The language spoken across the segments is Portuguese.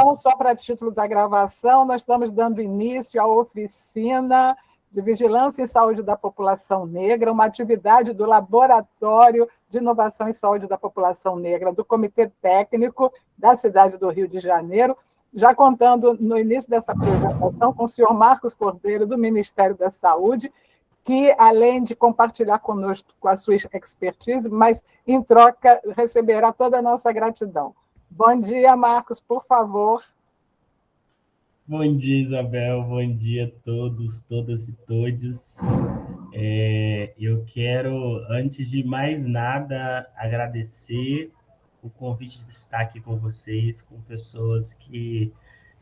Então, só para título da gravação, nós estamos dando início à oficina de Vigilância em Saúde da População Negra, uma atividade do Laboratório de Inovação em Saúde da População Negra, do Comitê Técnico da cidade do Rio de Janeiro, já contando no início dessa apresentação com o senhor Marcos Cordeiro, do Ministério da Saúde, que, além de compartilhar conosco com a sua expertise, mas, em troca, receberá toda a nossa gratidão. Bom dia, Marcos, por favor. Bom dia, Isabel. Bom dia a todos, todas e todes. Eu quero, antes de mais nada, agradecer o convite de estar aqui com vocês, com pessoas que,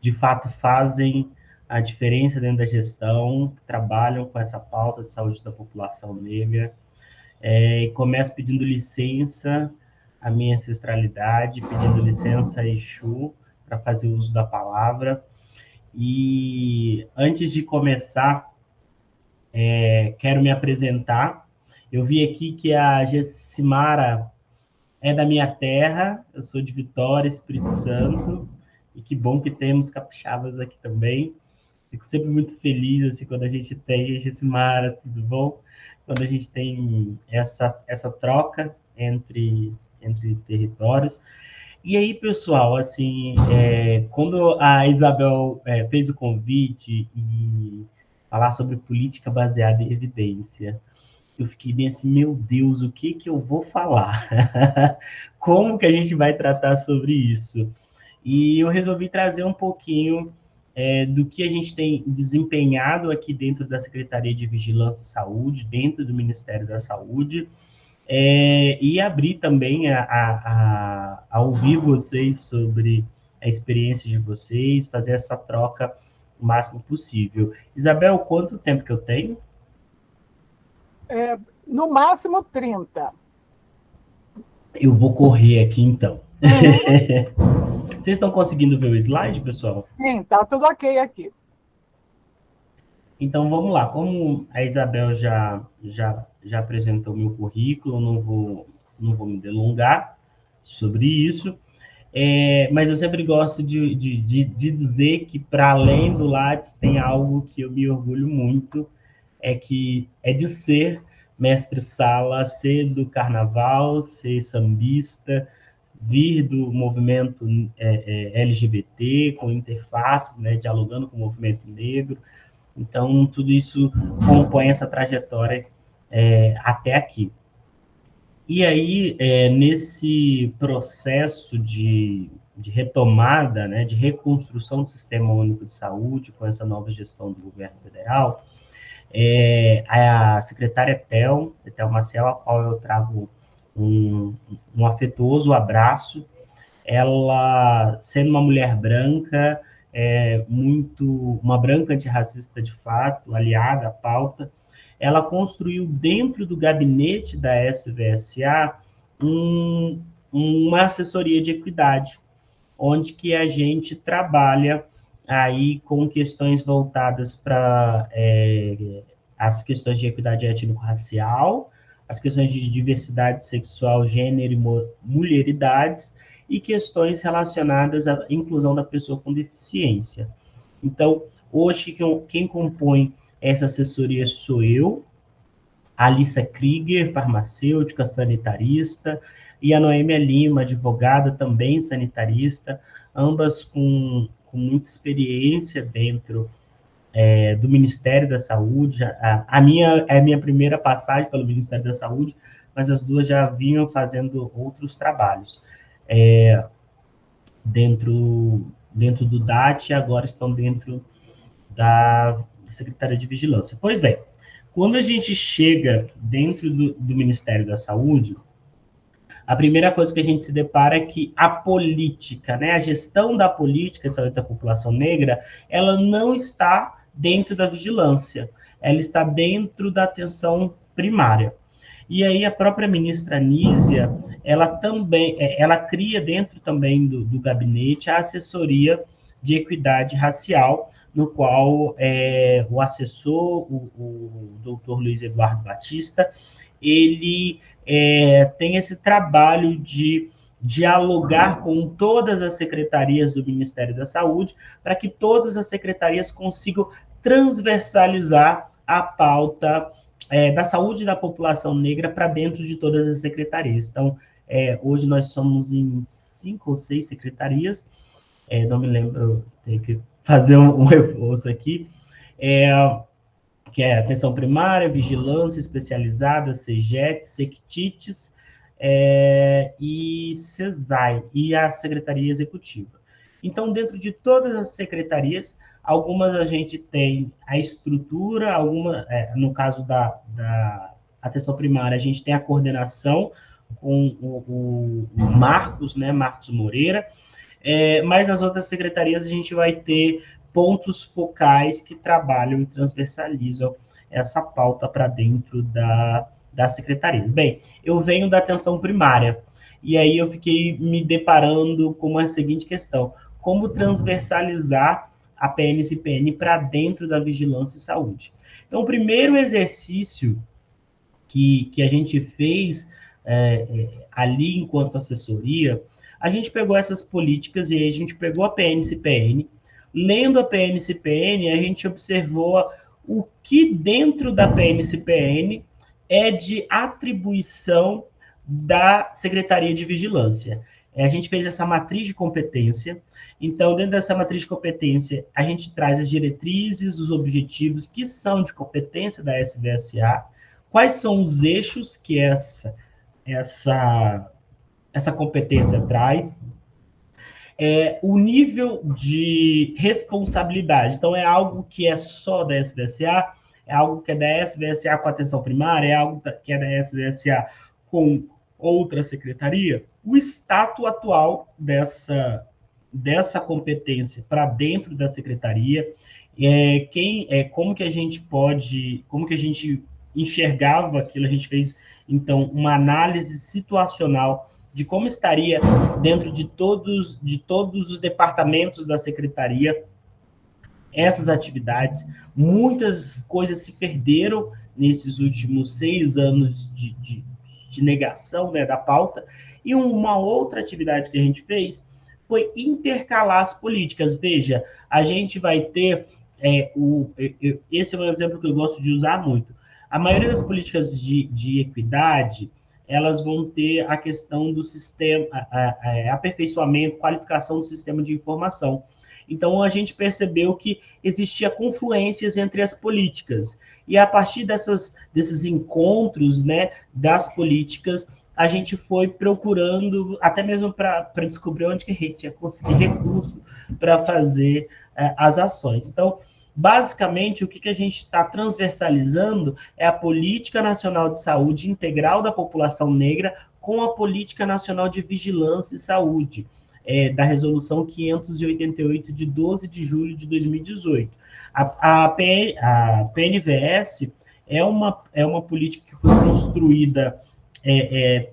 de fato, fazem a diferença dentro da gestão, que trabalham com essa pauta de saúde da população negra. E começo pedindo licença à minha ancestralidade, pedindo licença a Exu para fazer uso da palavra. E antes de começar, quero me apresentar. Eu vi aqui que a Gessimara é da minha terra, eu sou de Vitória, Espírito Santo, e que bom que temos capixabas aqui também. Fico sempre muito feliz assim, quando a gente tem, Gessimara, tudo bom? Quando a gente tem essa troca entre territórios. E aí, pessoal, assim, quando a Isabel fez o convite e falar sobre política baseada em evidência, eu fiquei bem assim, meu Deus, o que eu vou falar? Como que a gente vai tratar sobre isso? E eu resolvi trazer um pouquinho do que a gente tem desempenhado aqui dentro da Secretaria de Vigilância e Saúde, dentro do Ministério da Saúde, e abrir também a ouvir vocês sobre a experiência de vocês, fazer essa troca o máximo possível. Isabel, quanto tempo que eu tenho? No máximo 30. Eu vou correr aqui, então. Uhum. Vocês estão conseguindo ver o slide, pessoal? Sim, está tudo ok aqui. Então, vamos lá. Como a Isabel já apresentou o meu currículo, não vou me delongar sobre isso, mas eu sempre gosto de dizer que, para além do Lattes, tem algo que eu me orgulho muito, é de ser mestre-sala, ser do carnaval, ser sambista, vir do movimento LGBT, com interfaces, né, dialogando com o movimento negro. Então, tudo isso compõe essa trajetória até aqui. E aí, nesse processo de retomada, né, de reconstrução do Sistema Único de Saúde, com essa nova gestão do governo federal, a secretária Etel Maciel, a qual eu trago um afetuoso abraço, ela, sendo uma mulher branca, uma branca antirracista de fato, aliada à pauta, ela construiu dentro do gabinete da SVSA uma assessoria de equidade, onde que a gente trabalha aí com questões voltadas para as questões de equidade étnico-racial, as questões de diversidade sexual, gênero e mulheridades, e questões relacionadas à inclusão da pessoa com deficiência. Então, hoje, quem compõe essa assessoria sou eu, a Alissa Krieger, farmacêutica, sanitarista, e a Noêmia Lima, advogada, também sanitarista, ambas com muita experiência dentro do Ministério da Saúde. A minha primeira passagem pelo Ministério da Saúde, mas as duas já vinham fazendo outros trabalhos dentro do DAT, e agora estão dentro da Secretaria de Vigilância. Pois bem, quando a gente chega dentro do Ministério da Saúde, a primeira coisa que a gente se depara é que a política, né, a gestão da política de saúde da população negra, ela não está dentro da vigilância, ela está dentro da atenção primária. E aí a própria ministra Nízia, ela cria dentro também do gabinete a assessoria de equidade racial, no qual o assessor, o doutor Luiz Eduardo Batista, ele tem esse trabalho de dialogar com todas as secretarias do Ministério da Saúde, para que todas as secretarias consigam transversalizar a pauta da saúde da população negra para dentro de todas as secretarias. Então, hoje nós somos em 5 ou 6 secretarias, não me lembro, tenho que fazer um reforço aqui, que é atenção primária, vigilância especializada, CEGET, SECTITES, e CESAI, e a Secretaria Executiva. Então, dentro de todas as secretarias, algumas a gente tem a estrutura, no caso da atenção primária, a gente tem a coordenação com o Marcos, né, Marcos Moreira, mas nas outras secretarias a gente vai ter pontos focais que trabalham e transversalizam essa pauta para dentro da secretaria. Bem, eu venho da atenção primária, e aí eu fiquei me deparando com a seguinte questão: como transversalizar a PNCPN para dentro da vigilância e saúde? Então, o primeiro exercício que a gente fez ali enquanto assessoria, a gente pegou essas políticas e aí a gente pegou a PNCPN. Lendo a PNCPN, a gente observou o que dentro da PNCPN é de atribuição da Secretaria de Vigilância. A gente fez essa matriz de competência. Então, dentro dessa matriz de competência, a gente traz as diretrizes, os objetivos que são de competência da SVSA, quais são os eixos que essa competência traz, o nível de responsabilidade. Então, é algo que é só da SVSA, é algo que é da SVSA com atenção primária, é algo que é da SVSA com outra secretaria. O status atual dessa competência para dentro da secretaria, como que a gente enxergava aquilo, a gente fez, então, uma análise situacional de como estaria dentro de todos os departamentos da secretaria essas atividades. Muitas coisas se perderam nesses últimos 6 anos de negação, né, da pauta, e uma outra atividade que a gente fez foi intercalar as políticas. Veja, a gente vai ter, esse é um exemplo que eu gosto de usar muito, a maioria das políticas de equidade, elas vão ter a questão do sistema, aperfeiçoamento, qualificação do sistema de informação. Então, a gente percebeu que existia confluências entre as políticas. E a partir desses encontros, né, das políticas, a gente foi procurando, até mesmo para descobrir onde que a gente ia conseguir recurso para fazer as ações. Então, basicamente, o que a gente está transversalizando é a Política Nacional de Saúde Integral da População Negra com a Política Nacional de Vigilância e Saúde, da Resolução 588, de 12 de julho de 2018. A PNVS é uma política que foi construída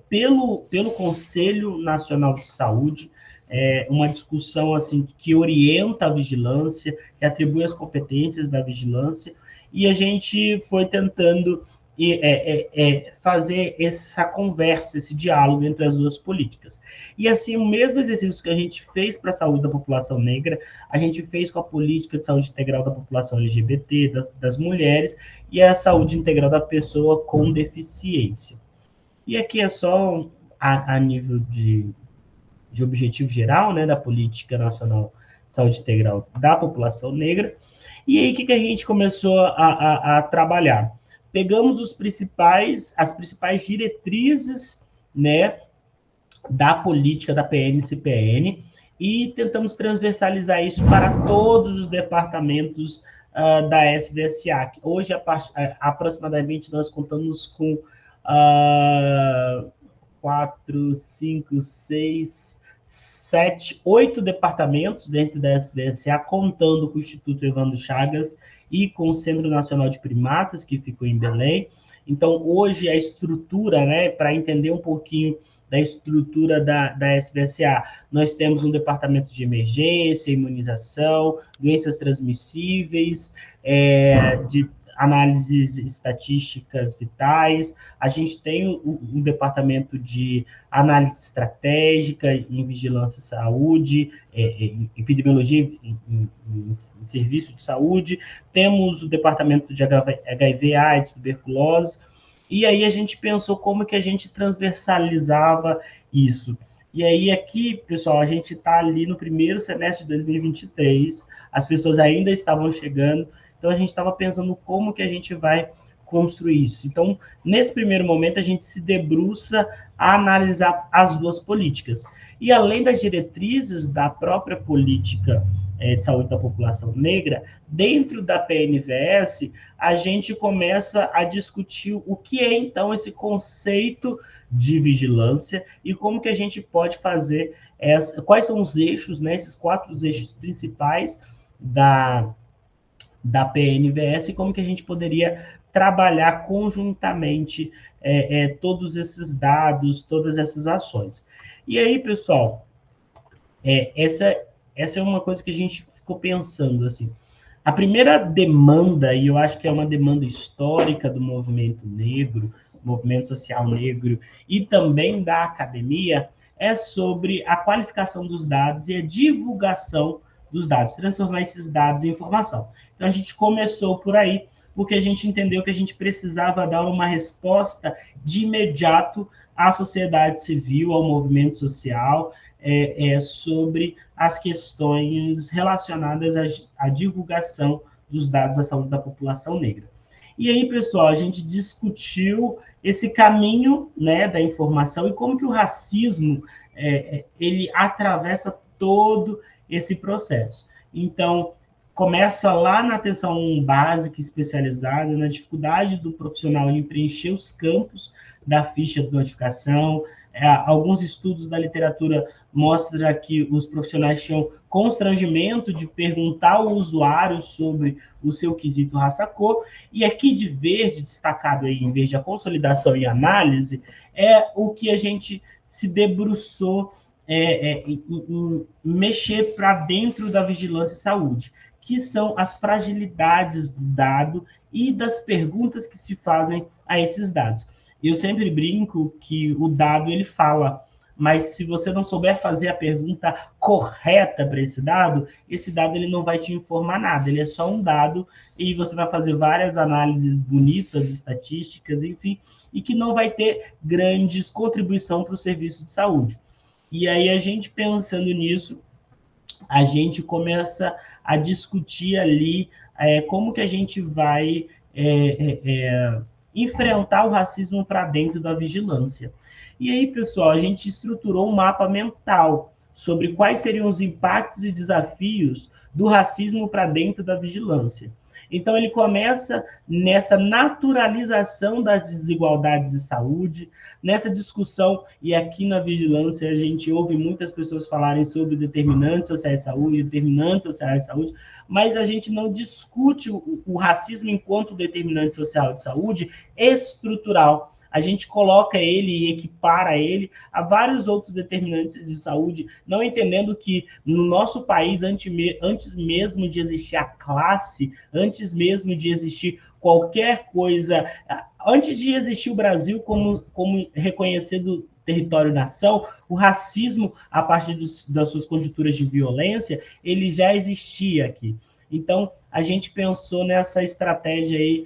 pelo Conselho Nacional de Saúde, uma discussão assim que orienta a vigilância, que atribui as competências da vigilância, e a gente foi tentando fazer essa conversa, esse diálogo entre as duas políticas. E assim, o mesmo exercício que a gente fez para a saúde da população negra, a gente fez com a política de saúde integral da população LGBT, das mulheres, e a saúde integral da pessoa com deficiência. E aqui é só a nível de objetivo geral, né, da Política Nacional de Saúde Integral da População Negra. E aí, o que a gente começou a trabalhar? Pegamos as principais diretrizes, né, da política da PNCPN e tentamos transversalizar isso para todos os departamentos da SVSA. Hoje, aproximadamente, nós contamos com 4, 5, 6, 7, 8 departamentos dentro da SVSA, contando com o Instituto Evandro Chagas e com o Centro Nacional de Primatas, que ficou em Belém. Então, hoje, a estrutura, né, para entender um pouquinho da estrutura da SVSA, nós temos um departamento de emergência, imunização, doenças transmissíveis, análises estatísticas vitais, a gente tem o departamento de análise estratégica em vigilância e saúde, em epidemiologia em serviço de saúde, temos o departamento de HIV, AIDS, tuberculose, e aí a gente pensou como que a gente transversalizava isso. E aí aqui, pessoal, a gente está ali no primeiro semestre de 2023, as pessoas ainda estavam chegando, então a gente estava pensando como que a gente vai construir isso. Então, nesse primeiro momento, a gente se debruça a analisar as duas políticas. E além das diretrizes da própria política de saúde da população negra, dentro da PNVS, a gente começa a discutir o que é, então, esse conceito de vigilância e como que a gente pode fazer, quais são os eixos, né, esses 4 eixos principais da PNVS e como que a gente poderia trabalhar conjuntamente todos esses dados, todas essas ações. E aí, pessoal, essa é uma coisa que a gente ficou pensando, assim, a primeira demanda, e eu acho que é uma demanda histórica do movimento negro, movimento social negro, e também da academia, é sobre a qualificação dos dados e a divulgação dos dados, transformar esses dados em informação. Então, a gente começou por aí, porque a gente entendeu que a gente precisava dar uma resposta de imediato à sociedade civil, ao movimento social, sobre as questões relacionadas à divulgação dos dados da saúde da população negra. E aí, pessoal, a gente discutiu esse caminho, né, da informação e como que o racismo ele atravessa todo esse processo. Então, começa lá na atenção básica especializada, na dificuldade do profissional em preencher os campos da ficha de notificação. Alguns estudos da literatura mostram que os profissionais tinham constrangimento de perguntar ao usuário sobre o seu quesito raça-cor, e aqui de verde, destacado aí em verde, a consolidação e análise, é o que a gente se debruçou em mexer para dentro da vigilância e saúde, que são as fragilidades do dado e das perguntas que se fazem a esses dados. Eu sempre brinco que o dado, ele fala, mas se você não souber fazer a pergunta correta para esse dado ele não vai te informar nada, ele é só um dado e você vai fazer várias análises bonitas, estatísticas, enfim, e que não vai ter grandes contribuição para o serviço de saúde. E aí, a gente pensando nisso, a gente começa a discutir ali como que a gente vai enfrentar o racismo para dentro da vigilância. E aí, pessoal, a gente estruturou um mapa mental sobre quais seriam os impactos e desafios do racismo para dentro da vigilância. Então, ele começa nessa naturalização das desigualdades de saúde, nessa discussão, e aqui na vigilância a gente ouve muitas pessoas falarem sobre determinantes sociais de saúde, determinantes sociais de saúde, mas a gente não discute o racismo enquanto determinante social de saúde estrutural. A gente coloca ele e equipara ele a vários outros determinantes de saúde, não entendendo que no nosso país, antes mesmo de existir a classe, antes mesmo de existir qualquer coisa, antes de existir o Brasil como reconhecido território-nação, o racismo, a partir das suas conjunturas de violência, ele já existia aqui. Então, a gente pensou nessa estratégia aí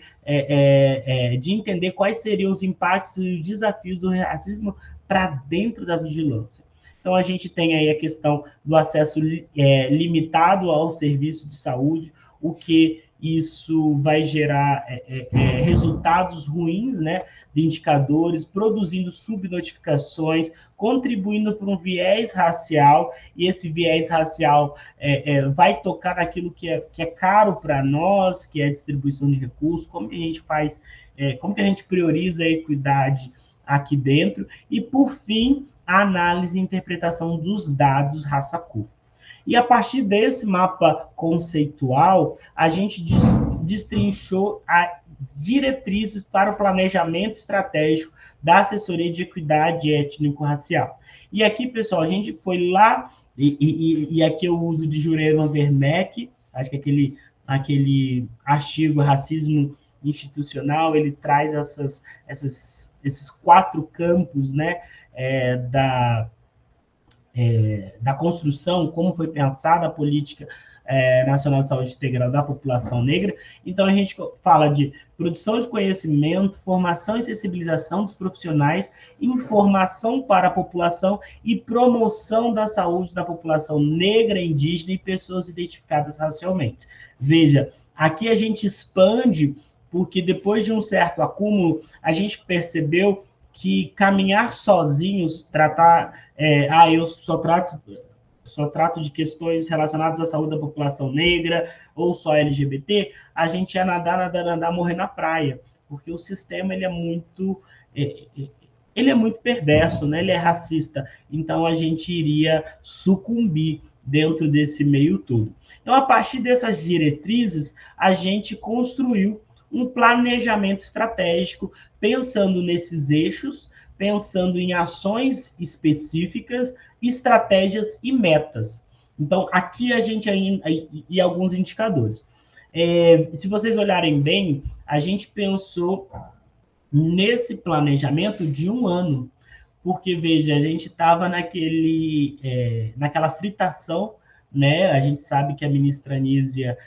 de entender quais seriam os impactos e os desafios do racismo para dentro da vigilância. Então, a gente tem aí a questão do acesso limitado ao serviço de saúde, o que isso vai gerar resultados ruins, né, de indicadores, produzindo subnotificações, contribuindo para um viés racial, e esse viés racial vai tocar naquilo que é caro para nós, que é a distribuição de recursos, como que a gente faz, como que a gente prioriza a equidade aqui dentro, e, por fim, a análise e interpretação dos dados raça-cor. E a partir desse mapa conceitual, a gente destrinchou as diretrizes para o planejamento estratégico da assessoria de equidade étnico-racial. E aqui, pessoal, a gente foi lá, e aqui eu uso de Jurema Werneck, acho que aquele artigo Racismo institucional, ele traz esses 4 campos, né, da construção, como foi pensada a política nacional de saúde integral da população negra. Então, a gente fala de produção de conhecimento, formação e sensibilização dos profissionais, informação para a população e promoção da saúde da população negra, indígena e pessoas identificadas racialmente. Veja, aqui a gente expande, porque depois de um certo acúmulo, a gente percebeu que caminhar sozinhos, eu só trato de questões relacionadas à saúde da população negra ou só LGBT, a gente ia nadar, morrer na praia, porque o sistema ele é muito perverso, né? Ele é racista, então a gente iria sucumbir dentro desse meio todo. Então, a partir dessas diretrizes, a gente construiu um planejamento estratégico, pensando nesses eixos, pensando em ações específicas, estratégias e metas. Então, aqui a gente ainda e alguns indicadores. Se vocês olharem bem, a gente pensou nesse planejamento de um ano, porque, veja, a gente estava naquela fritação, né? A gente sabe que a ministra Anísia,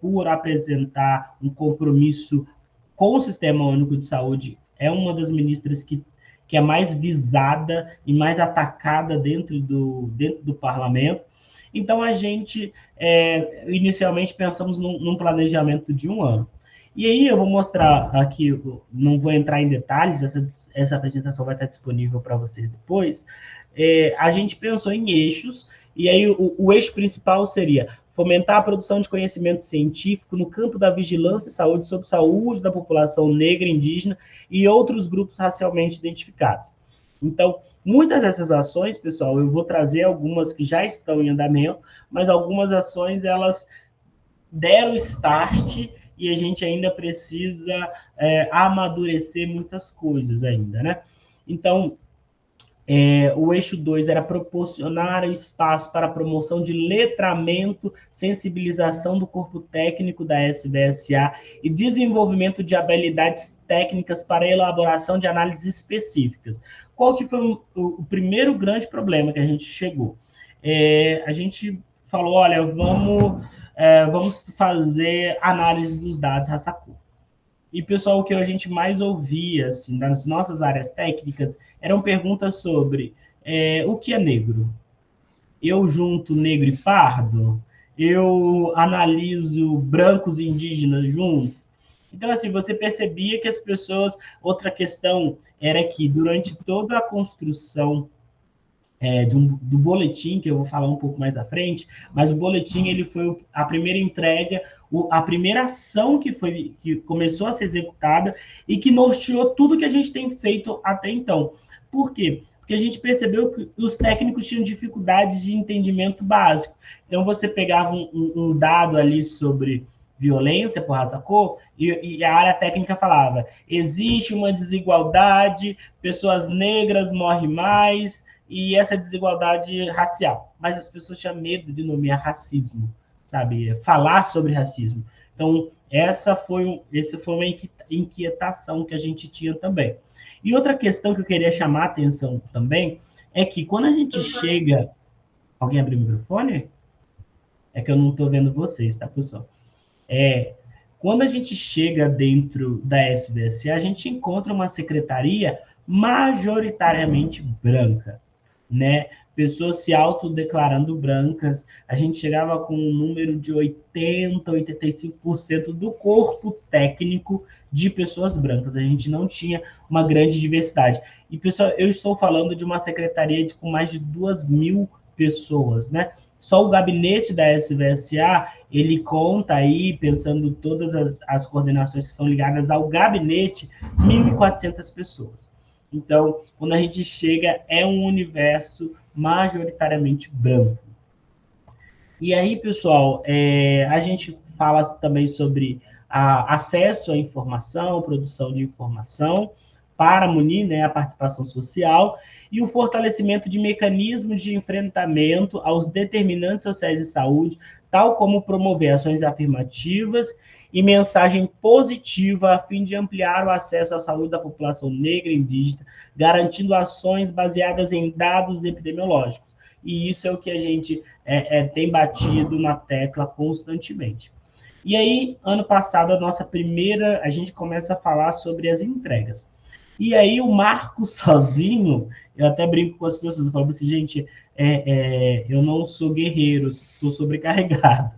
por apresentar um compromisso com o Sistema Único de Saúde, é uma das ministras que é mais visada e mais atacada dentro do parlamento. Então, a gente, inicialmente, pensamos num planejamento de um ano. E aí eu vou mostrar aqui, não vou entrar em detalhes, essa apresentação vai estar disponível para vocês depois. A gente pensou em eixos, e aí o eixo principal seria fomentar a produção de conhecimento científico no campo da vigilância e saúde sobre saúde da população negra, indígena e outros grupos racialmente identificados. Então, muitas dessas ações, pessoal, eu vou trazer algumas que já estão em andamento, mas algumas ações, elas deram start e a gente ainda precisa amadurecer muitas coisas ainda, né? Então, o eixo 2 era proporcionar espaço para a promoção de letramento, sensibilização do corpo técnico da SBSA e desenvolvimento de habilidades técnicas para a elaboração de análises específicas. Qual que foi o primeiro grande problema que a gente chegou? A gente falou, olha, vamos fazer análise dos dados raça-cor. E, pessoal, o que a gente mais ouvia, assim, nas nossas áreas técnicas, eram perguntas sobre o que é negro? Eu junto negro e pardo? Eu analiso brancos e indígenas juntos? Então, assim, você percebia que as pessoas... Outra questão era que, durante toda a construção do boletim, que eu vou falar um pouco mais à frente, mas o boletim ele foi a primeira entrega, a primeira ação que começou a ser executada e que norteou tudo que a gente tem feito até então. Por quê? Porque a gente percebeu que os técnicos tinham dificuldades de entendimento básico. Então, você pegava um dado ali sobre violência por raça-cor, e a área técnica falava, existe uma desigualdade, pessoas negras morrem mais, e essa desigualdade racial. Mas as pessoas tinham medo de nomear racismo, sabe? Falar sobre racismo. Então, essa foi uma inquietação que a gente tinha também. E outra questão que eu queria chamar a atenção também é que quando a gente chega... Alguém abriu o microfone? É que eu não estou vendo vocês, tá, pessoal? Quando a gente chega dentro da SBSA, a gente encontra uma secretaria majoritariamente branca, né? Pessoas se autodeclarando brancas. A gente chegava com um número de 80%, 85% do corpo técnico de pessoas brancas. A gente não tinha uma grande diversidade. E, pessoal, eu estou falando de uma secretaria com mais de 2.000 pessoas, né? Só o gabinete da SBSA, ele conta aí, pensando todas as coordenações que são ligadas ao gabinete, 1.400 pessoas. Então, quando a gente chega, é um universo majoritariamente branco. E aí, pessoal, a gente fala também sobre acesso à informação, produção de informação, para munir, né, a participação social, e o fortalecimento de mecanismos de enfrentamento aos determinantes sociais de saúde, tal como promover ações afirmativas e mensagem positiva a fim de ampliar o acesso à saúde da população negra e indígena, garantindo ações baseadas em dados epidemiológicos. E isso é o que a gente tem batido na tecla constantemente. E aí, ano passado, a gente começa a falar sobre as entregas. E aí, o Marco sozinho, eu até brinco com as pessoas, eu falo assim, gente, eu não sou guerreiro, estou sobrecarregado.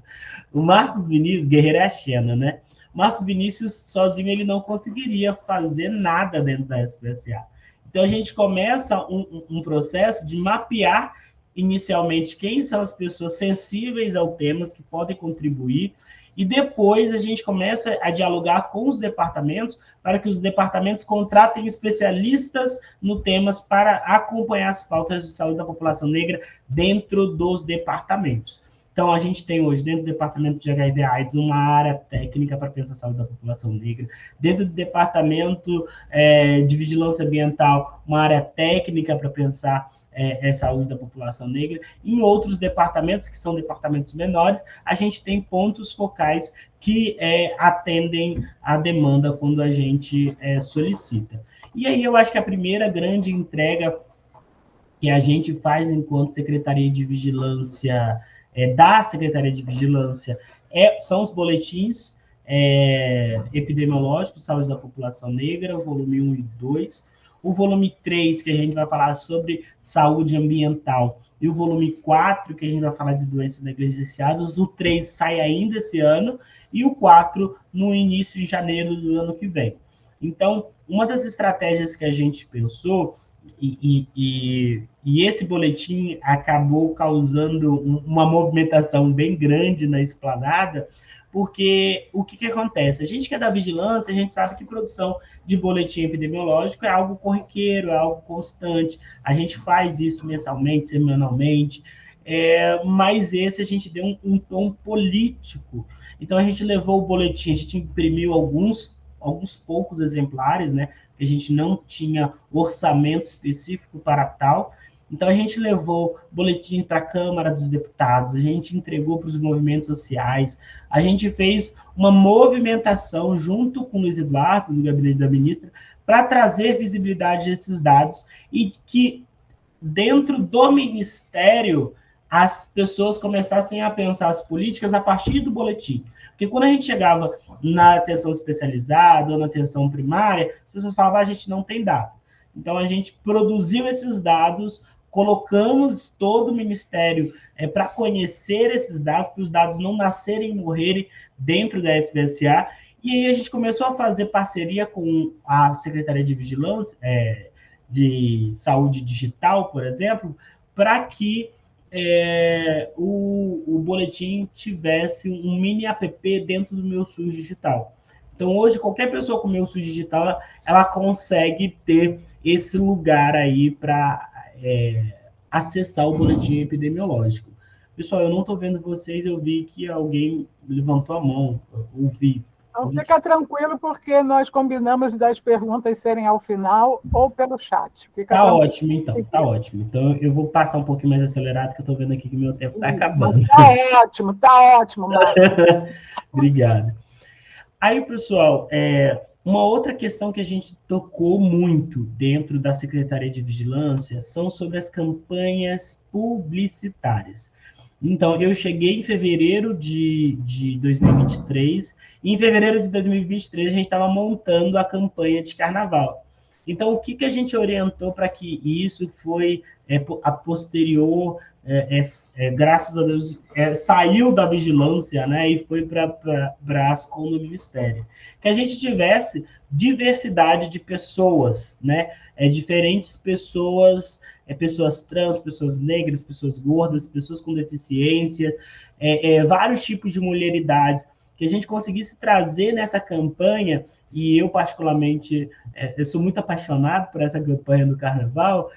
O Marcos Vinícius, guerreiro é a Xena, né? O Marcos Vinícius, sozinho, ele não conseguiria fazer nada dentro da SPSA. Então, a gente começa um processo de mapear, inicialmente, quem são as pessoas sensíveis ao tema, que podem contribuir, e depois a gente começa a dialogar com os departamentos para que os departamentos contratem especialistas no temas para acompanhar as pautas de saúde da população negra dentro dos departamentos. Então, a gente tem hoje, dentro do departamento de HIV/AIDS, uma área técnica para pensar a saúde da população negra. Dentro do departamento de vigilância ambiental, uma área técnica para pensar saúde da população negra. Em outros departamentos, que são departamentos menores, a gente tem pontos focais que atendem a demanda quando a gente solicita. E aí eu acho que a primeira grande entrega que a gente faz enquanto Secretaria de Vigilância, da Secretaria de Vigilância, são os boletins epidemiológicos, saúde da população negra, o volume 1 e 2, o volume 3, que a gente vai falar sobre saúde ambiental, e o volume 4, que a gente vai falar de doenças negligenciadas. O 3 sai ainda esse ano, e o 4 no início de janeiro do ano que vem. Então, uma das estratégias que a gente pensou, e esse boletim acabou causando uma movimentação bem grande na esplanada, porque o que acontece? A gente que é da vigilância, a gente sabe que produção de boletim epidemiológico é algo corriqueiro, é algo constante. A gente faz isso mensalmente, semanalmente, mas esse a gente deu um tom político. Então, a gente levou o boletim, a gente imprimiu alguns poucos exemplares, né? Que a gente não tinha orçamento específico para tal. Então, a gente levou boletim para a Câmara dos Deputados, a gente entregou para os movimentos sociais, a gente fez uma movimentação junto com o Luiz Eduardo, do gabinete da ministra, para trazer visibilidade desses dados e que, dentro do Ministério, as pessoas começassem a pensar as políticas a partir do boletim. Porque quando a gente chegava na atenção especializada ou na atenção primária, as pessoas falavam, a gente não tem dado. Então, a gente produziu esses dados, colocamos todo o Ministério para conhecer esses dados, para os dados não nascerem e morrerem dentro da SPSA, e aí a gente começou a fazer parceria com a Secretaria de Vigilância, de Saúde Digital, por exemplo, para que o boletim tivesse um mini app dentro do meu SUS digital. Então, hoje, qualquer pessoa com o meu SUS digital, ela consegue ter esse lugar aí para acessar o boletim epidemiológico. Pessoal, eu não estou vendo vocês, eu vi que alguém levantou a mão, ouvi. Então, fica tranquilo, porque nós combinamos das perguntas serem ao final ou pelo chat. Tá ótimo, então. Tá ótimo. Então, eu vou passar um pouquinho mais acelerado, que eu estou vendo aqui que meu tempo está acabando. Tá ótimo, Marcos. Obrigado. Aí, pessoal, uma outra questão que a gente tocou muito dentro da Secretaria de Vigilância são sobre as campanhas publicitárias. Então, eu cheguei em fevereiro de 2023, e em fevereiro de 2023 a gente estava montando a campanha de carnaval. Então, o que a gente orientou para que isso foi a posterior, graças a Deus, saiu da vigilância, né, e foi para Ascom do Ministério. Que a gente tivesse diversidade de pessoas, né, diferentes pessoas, pessoas trans, pessoas negras, pessoas gordas, pessoas com deficiência, vários tipos de mulheridades, que a gente conseguisse trazer nessa campanha, e eu particularmente, eu sou muito apaixonado por essa campanha do Carnaval,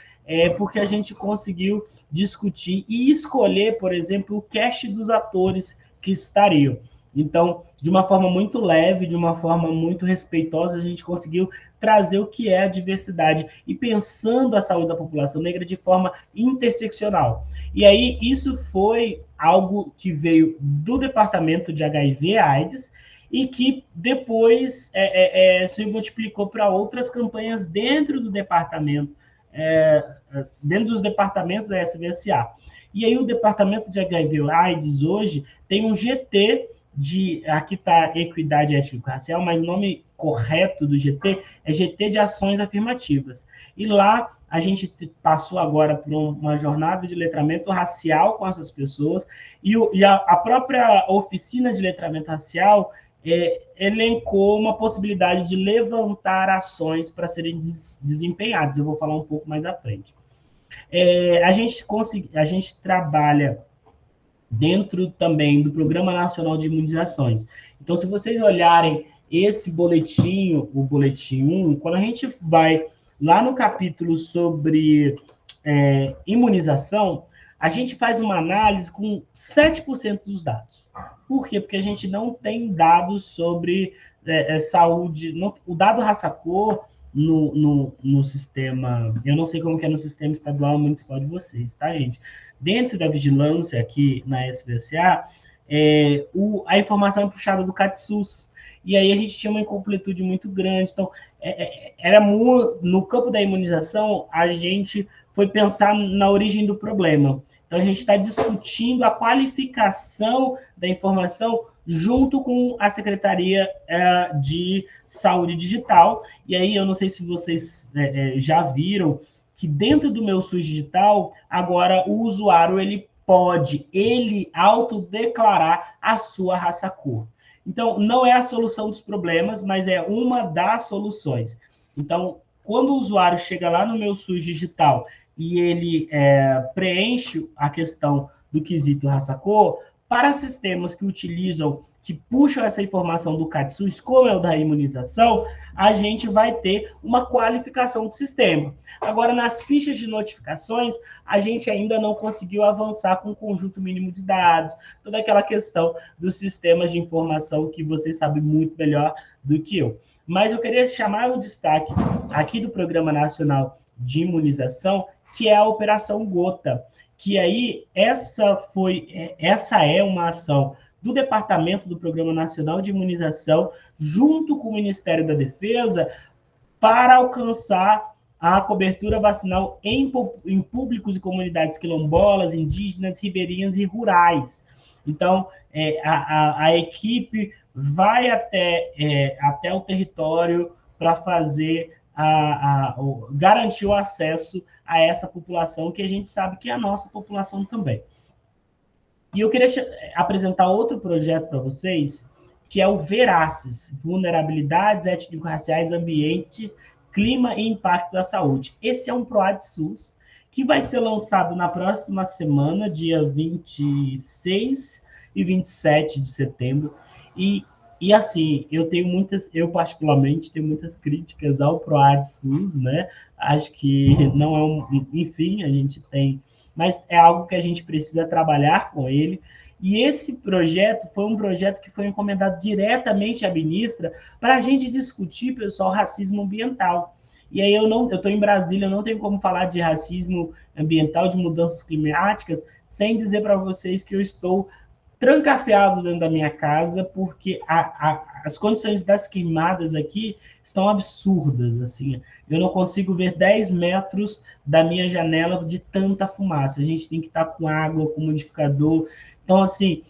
porque a gente conseguiu discutir e escolher, por exemplo, o cast dos atores que estariam. Então, de uma forma muito leve, de uma forma muito respeitosa, a gente conseguiu trazer o que é a diversidade e pensando a saúde da população negra de forma interseccional. E aí isso foi algo que veio do departamento de HIV/AIDS e que depois se multiplicou para outras campanhas dentro do departamento, dentro dos departamentos da SBSA. E aí o departamento de HIV/AIDS hoje tem um GT aqui está Equidade Étnico-Racial, mas o nome correto do GT é GT de Ações Afirmativas. E lá a gente passou agora por uma jornada de letramento racial com essas pessoas, e a própria oficina de letramento racial elencou uma possibilidade de levantar ações para serem desempenhadas. Eu vou falar um pouco mais à frente. A gente trabalha dentro também do Programa Nacional de Imunizações. Então, se vocês olharem esse boletim, o boletim 1, quando a gente vai lá no capítulo sobre imunização, a gente faz uma análise com 7% dos dados. Por quê? Porque a gente não tem dados sobre saúde. O dado raça-cor no sistema, eu não sei como que é no sistema estadual municipal de vocês, tá, gente? Dentro da vigilância aqui na SBSA, a informação é puxada do CATSUS. E aí a gente tinha uma incompletude muito grande. Então, no campo da imunização, a gente foi pensar na origem do problema. Então, a gente está discutindo a qualificação da informação junto com a Secretaria de Saúde Digital. E aí, eu não sei se vocês já viram que dentro do meu SUS Digital, agora o usuário pode autodeclarar a sua raça-cor. Então, não é a solução dos problemas, mas é uma das soluções. Então, quando o usuário chega lá no meu SUS Digital e ele preenche a questão do quesito raça-cor, para sistemas que utilizam, que puxam essa informação do CATSUS, como é o da imunização, a gente vai ter uma qualificação do sistema. Agora, nas fichas de notificações, a gente ainda não conseguiu avançar com o conjunto mínimo de dados, toda aquela questão dos sistemas de informação que vocês sabem muito melhor do que eu. Mas eu queria chamar o destaque aqui do Programa Nacional de Imunização, que é a Operação Gota, que aí essa é uma ação do Departamento do Programa Nacional de Imunização, junto com o Ministério da Defesa, para alcançar a cobertura vacinal em públicos e comunidades quilombolas, indígenas, ribeirinhas e rurais. Então, a equipe vai até o território para fazer garantir o acesso a essa população, que a gente sabe que é a nossa população também. E eu queria apresentar outro projeto para vocês, que é o VERACES, Vulnerabilidades Étnico-Raciais, Ambiente, Clima e Impacto da Saúde. Esse é um PROAD SUS, que vai ser lançado na próxima semana, dia 26 e 27 de setembro. E assim, eu particularmente tenho muitas críticas ao PROAD SUS, né? Acho que não é enfim, a gente tem, mas é algo que a gente precisa trabalhar com ele. E esse projeto foi um projeto que foi encomendado diretamente à ministra para a gente discutir, pessoal, racismo ambiental. E aí eu estou em Brasília, eu não tenho como falar de racismo ambiental, de mudanças climáticas, sem dizer para vocês que eu estou trancafiado dentro da minha casa, porque as condições das queimadas aqui estão absurdas, assim. Eu não consigo ver 10 metros da minha janela de tanta fumaça. A gente tem que estar com água, com umidificador. Então, assim,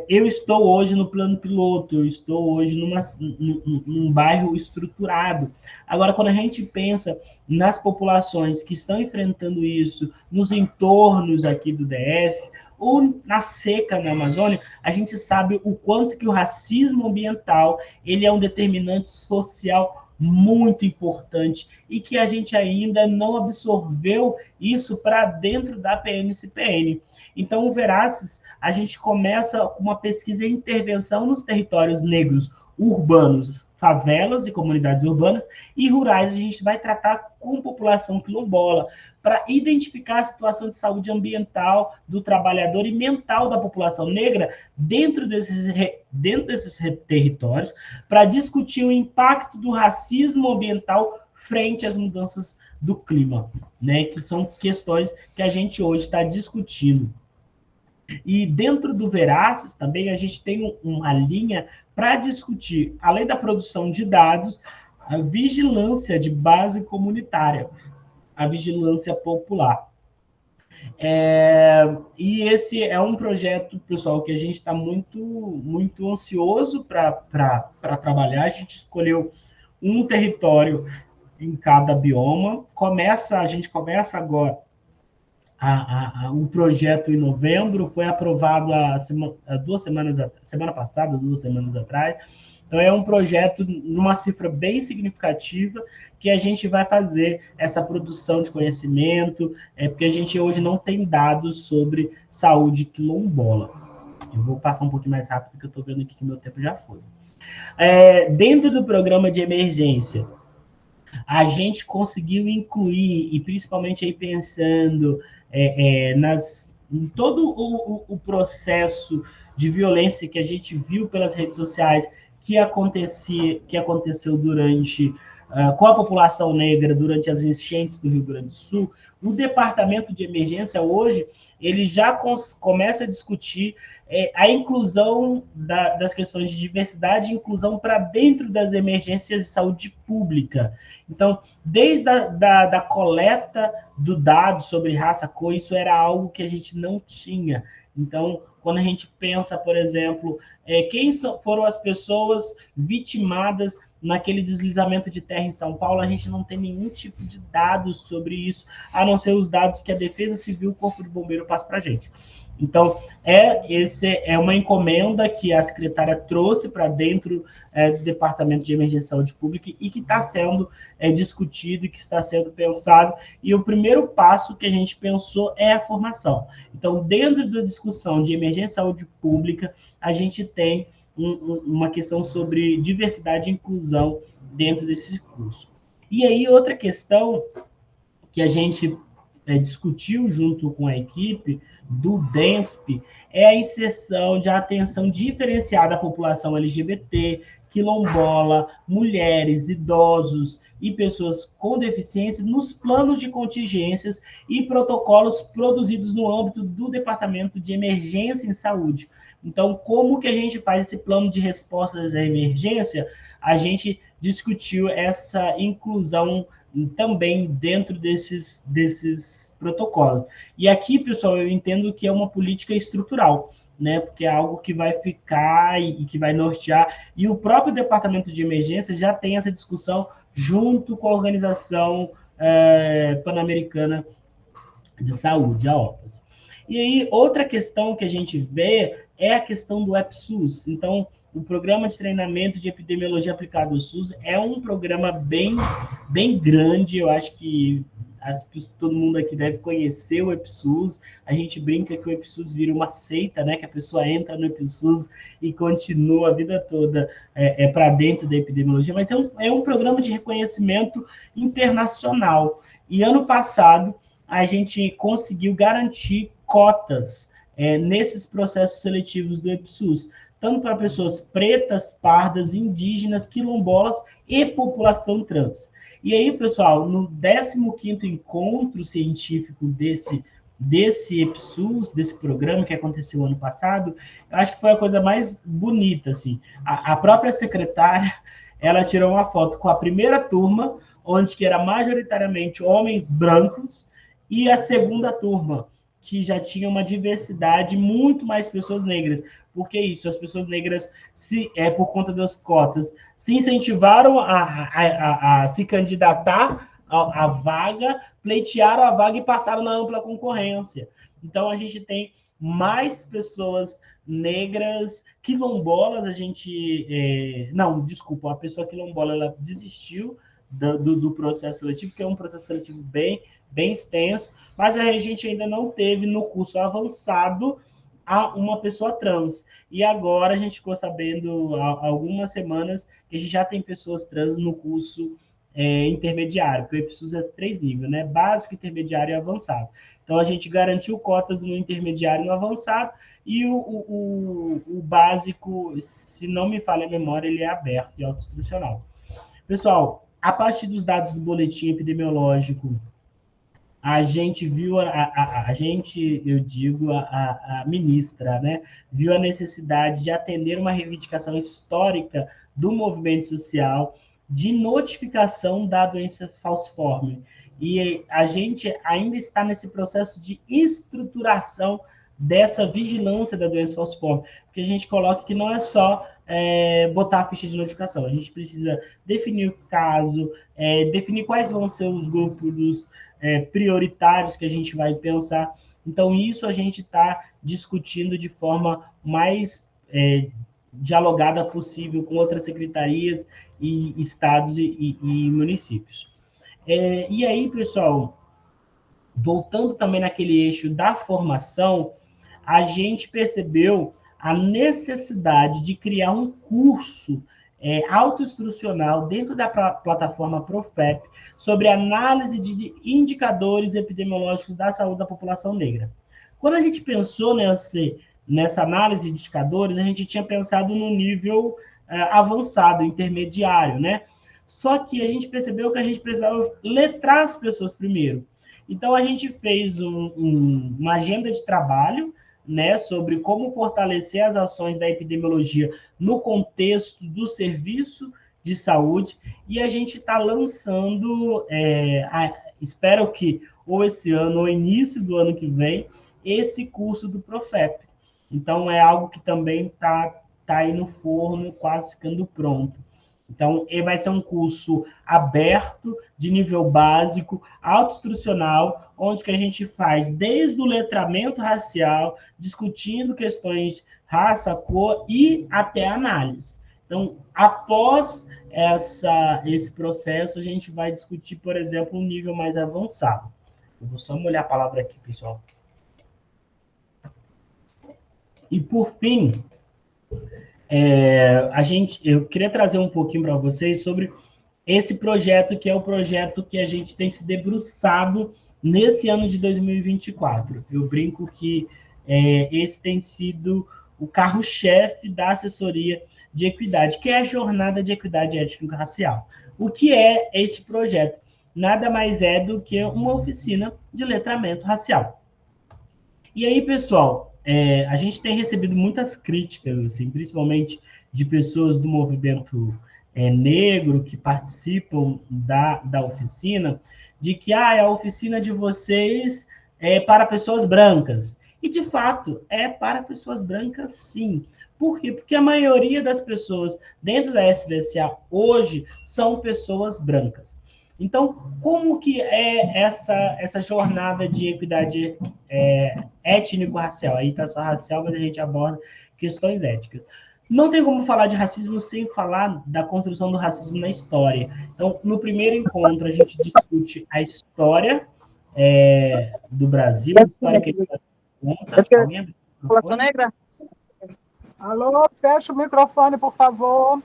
eu estou hoje no plano piloto, eu estou hoje num bairro estruturado. Agora, quando a gente pensa nas populações que estão enfrentando isso, nos entornos aqui do DF, ou na seca na Amazônia, a gente sabe o quanto que o racismo ambiental ele é um determinante social muito importante e que a gente ainda não absorveu isso para dentro da PNCPN. Então, o VERACES, a gente começa com uma pesquisa e intervenção nos territórios negros urbanos, favelas e comunidades urbanas, e rurais a gente vai tratar com população quilombola, para identificar a situação de saúde ambiental do trabalhador e mental da população negra dentro desses territórios, para discutir o impacto do racismo ambiental frente às mudanças do clima, né? Que são questões que a gente hoje está discutindo. E dentro do Veraces também a gente tem uma linha para discutir, além da produção de dados, a vigilância de base comunitária, a vigilância popular. E esse é um projeto, pessoal, que a gente está muito ansioso para trabalhar. A gente escolheu um território em cada bioma. A gente começa agora o projeto em novembro, foi aprovado semana passada, 2 semanas atrás. Então, é um projeto numa cifra bem significativa que a gente vai fazer essa produção de conhecimento, porque a gente hoje não tem dados sobre saúde quilombola. Eu vou passar um pouquinho mais rápido, porque eu estou vendo aqui que meu tempo já foi. Dentro do programa de emergência, a gente conseguiu incluir, e principalmente aí pensando em todo o processo de violência que a gente viu pelas redes sociais, que aconteceu com a população negra durante as enchentes do Rio Grande do Sul. O departamento de emergência hoje ele já começa a discutir a inclusão das questões de diversidade e inclusão para dentro das emergências de saúde pública. Então, desde a coleta do dado sobre raça, cor, isso era algo que a gente não tinha. Então, quando a gente pensa, por exemplo, quem foram as pessoas vitimadas naquele deslizamento de terra em São Paulo, a gente não tem nenhum tipo de dados sobre isso, a não ser os dados que a Defesa Civil, o Corpo de Bombeiro passa para a gente. Então, é uma encomenda que a secretária trouxe para dentro do Departamento de Emergência e Saúde Pública e que está sendo discutido e que está sendo pensado. E o primeiro passo que a gente pensou é a formação. Então, dentro da discussão de emergência e saúde pública, a gente tem uma questão sobre diversidade e inclusão dentro desse curso. E aí, outra questão que a gente discutiu junto com a equipe do DENSP é a inserção de atenção diferenciada à população LGBT, quilombola, mulheres, idosos e pessoas com deficiência nos planos de contingências e protocolos produzidos no âmbito do Departamento de Emergência em Saúde. Então, como que a gente faz esse plano de respostas à emergência? A gente discutiu essa inclusão também dentro desses protocolos. E aqui, pessoal, eu entendo que é uma política estrutural, né? Porque é algo que vai ficar e que vai nortear. E o próprio Departamento de Emergência já tem essa discussão junto com a Organização Pan-Americana de Saúde, a OPAS. E aí, outra questão que a gente vê é a questão do EPSUS. Então, o Programa de Treinamento de Epidemiologia Aplicada ao SUS é um programa bem grande. Eu acho que todo mundo aqui deve conhecer o EPSUS. A gente brinca que o EPSUS vira uma seita, né? Que a pessoa entra no EPSUS e continua a vida toda para dentro da epidemiologia. Mas é um programa de reconhecimento internacional. E ano passado, a gente conseguiu garantir cotas nesses processos seletivos do EPSUS, tanto para pessoas pretas, pardas, indígenas, quilombolas e população trans. E aí, pessoal, no 15º encontro científico desse EPSUS, desse programa que aconteceu ano passado, eu acho que foi a coisa mais bonita, assim. A própria secretária, ela tirou uma foto com a primeira turma, onde que era majoritariamente homens brancos, e a segunda turma, que já tinha uma diversidade, muito mais pessoas negras. Por que isso? As pessoas negras, por conta das cotas, se incentivaram a se candidatar à vaga, pleitearam a vaga e passaram na ampla concorrência. Então, a gente tem mais pessoas negras, quilombolas, a pessoa quilombola, ela desistiu do processo seletivo, que é um processo seletivo bem extenso, mas a gente ainda não teve no curso avançado uma pessoa trans. E agora a gente ficou sabendo há algumas semanas que a gente já tem pessoas trans no curso intermediário, porque o EPSUS é 3 níveis, né? Básico, intermediário e avançado. Então, a gente garantiu cotas no intermediário e no avançado, e o básico, se não me falha a memória, ele é aberto e autoinstrucional. Pessoal, a partir dos dados do boletim epidemiológico, a gente viu, a gente, eu digo, a ministra, né, viu a necessidade de atender uma reivindicação histórica do movimento social de notificação da doença falciforme. E a gente ainda está nesse processo de estruturação dessa vigilância da doença falciforme, porque a gente coloca que não é só botar a ficha de notificação, a gente precisa definir o caso, definir quais vão ser os grupos prioritários que a gente vai pensar. Então, isso a gente está discutindo de forma mais dialogada possível com outras secretarias e estados e municípios. E aí, pessoal, voltando também naquele eixo da formação, a gente percebeu a necessidade de criar um curso autoinstrucional dentro da plataforma Profep sobre análise de indicadores epidemiológicos da saúde da população negra. Quando a gente pensou nessa análise de indicadores, a gente tinha pensado no nível avançado, intermediário, né? Só que a gente percebeu que a gente precisava letrar as pessoas primeiro. Então, a gente fez uma agenda de trabalho, né, sobre como fortalecer as ações da epidemiologia no contexto do serviço de saúde, e a gente está lançando, espero que ou esse ano ou início do ano que vem, esse curso do Profep. Então, é algo que também está aí no forno, quase ficando pronto. Então, ele vai ser um curso aberto, de nível básico, autoinstrucional, onde que a gente faz desde o letramento racial, discutindo questões raça, cor e até análise. Então, após esse processo, a gente vai discutir, por exemplo, um nível mais avançado. Eu vou só molhar a palavra aqui, pessoal. E, por fim, eu queria trazer um pouquinho para vocês sobre esse projeto, que é o projeto que a gente tem se debruçado nesse ano de 2024. Eu brinco que esse tem sido o carro-chefe da assessoria de equidade, que é a Jornada de Equidade Étnico-Racial. O que é esse projeto? Nada mais é do que uma oficina de letramento racial. E aí, pessoal, a gente tem recebido muitas críticas, assim, principalmente de pessoas do movimento negro que participam da oficina, de que a oficina de vocês é para pessoas brancas. E, de fato, é para pessoas brancas, sim. Por quê? Porque a maioria das pessoas dentro da SVSA hoje são pessoas brancas. Então, como que é essa jornada de equidade étnico-racial? Aí está só racial, mas a gente aborda questões étnicas. Não tem como falar de racismo sem falar da construção do racismo na história. Então, no primeiro encontro, a gente discute a história do Brasil, a história que ele conta. População negra? Alô, fecha o microfone, por favor.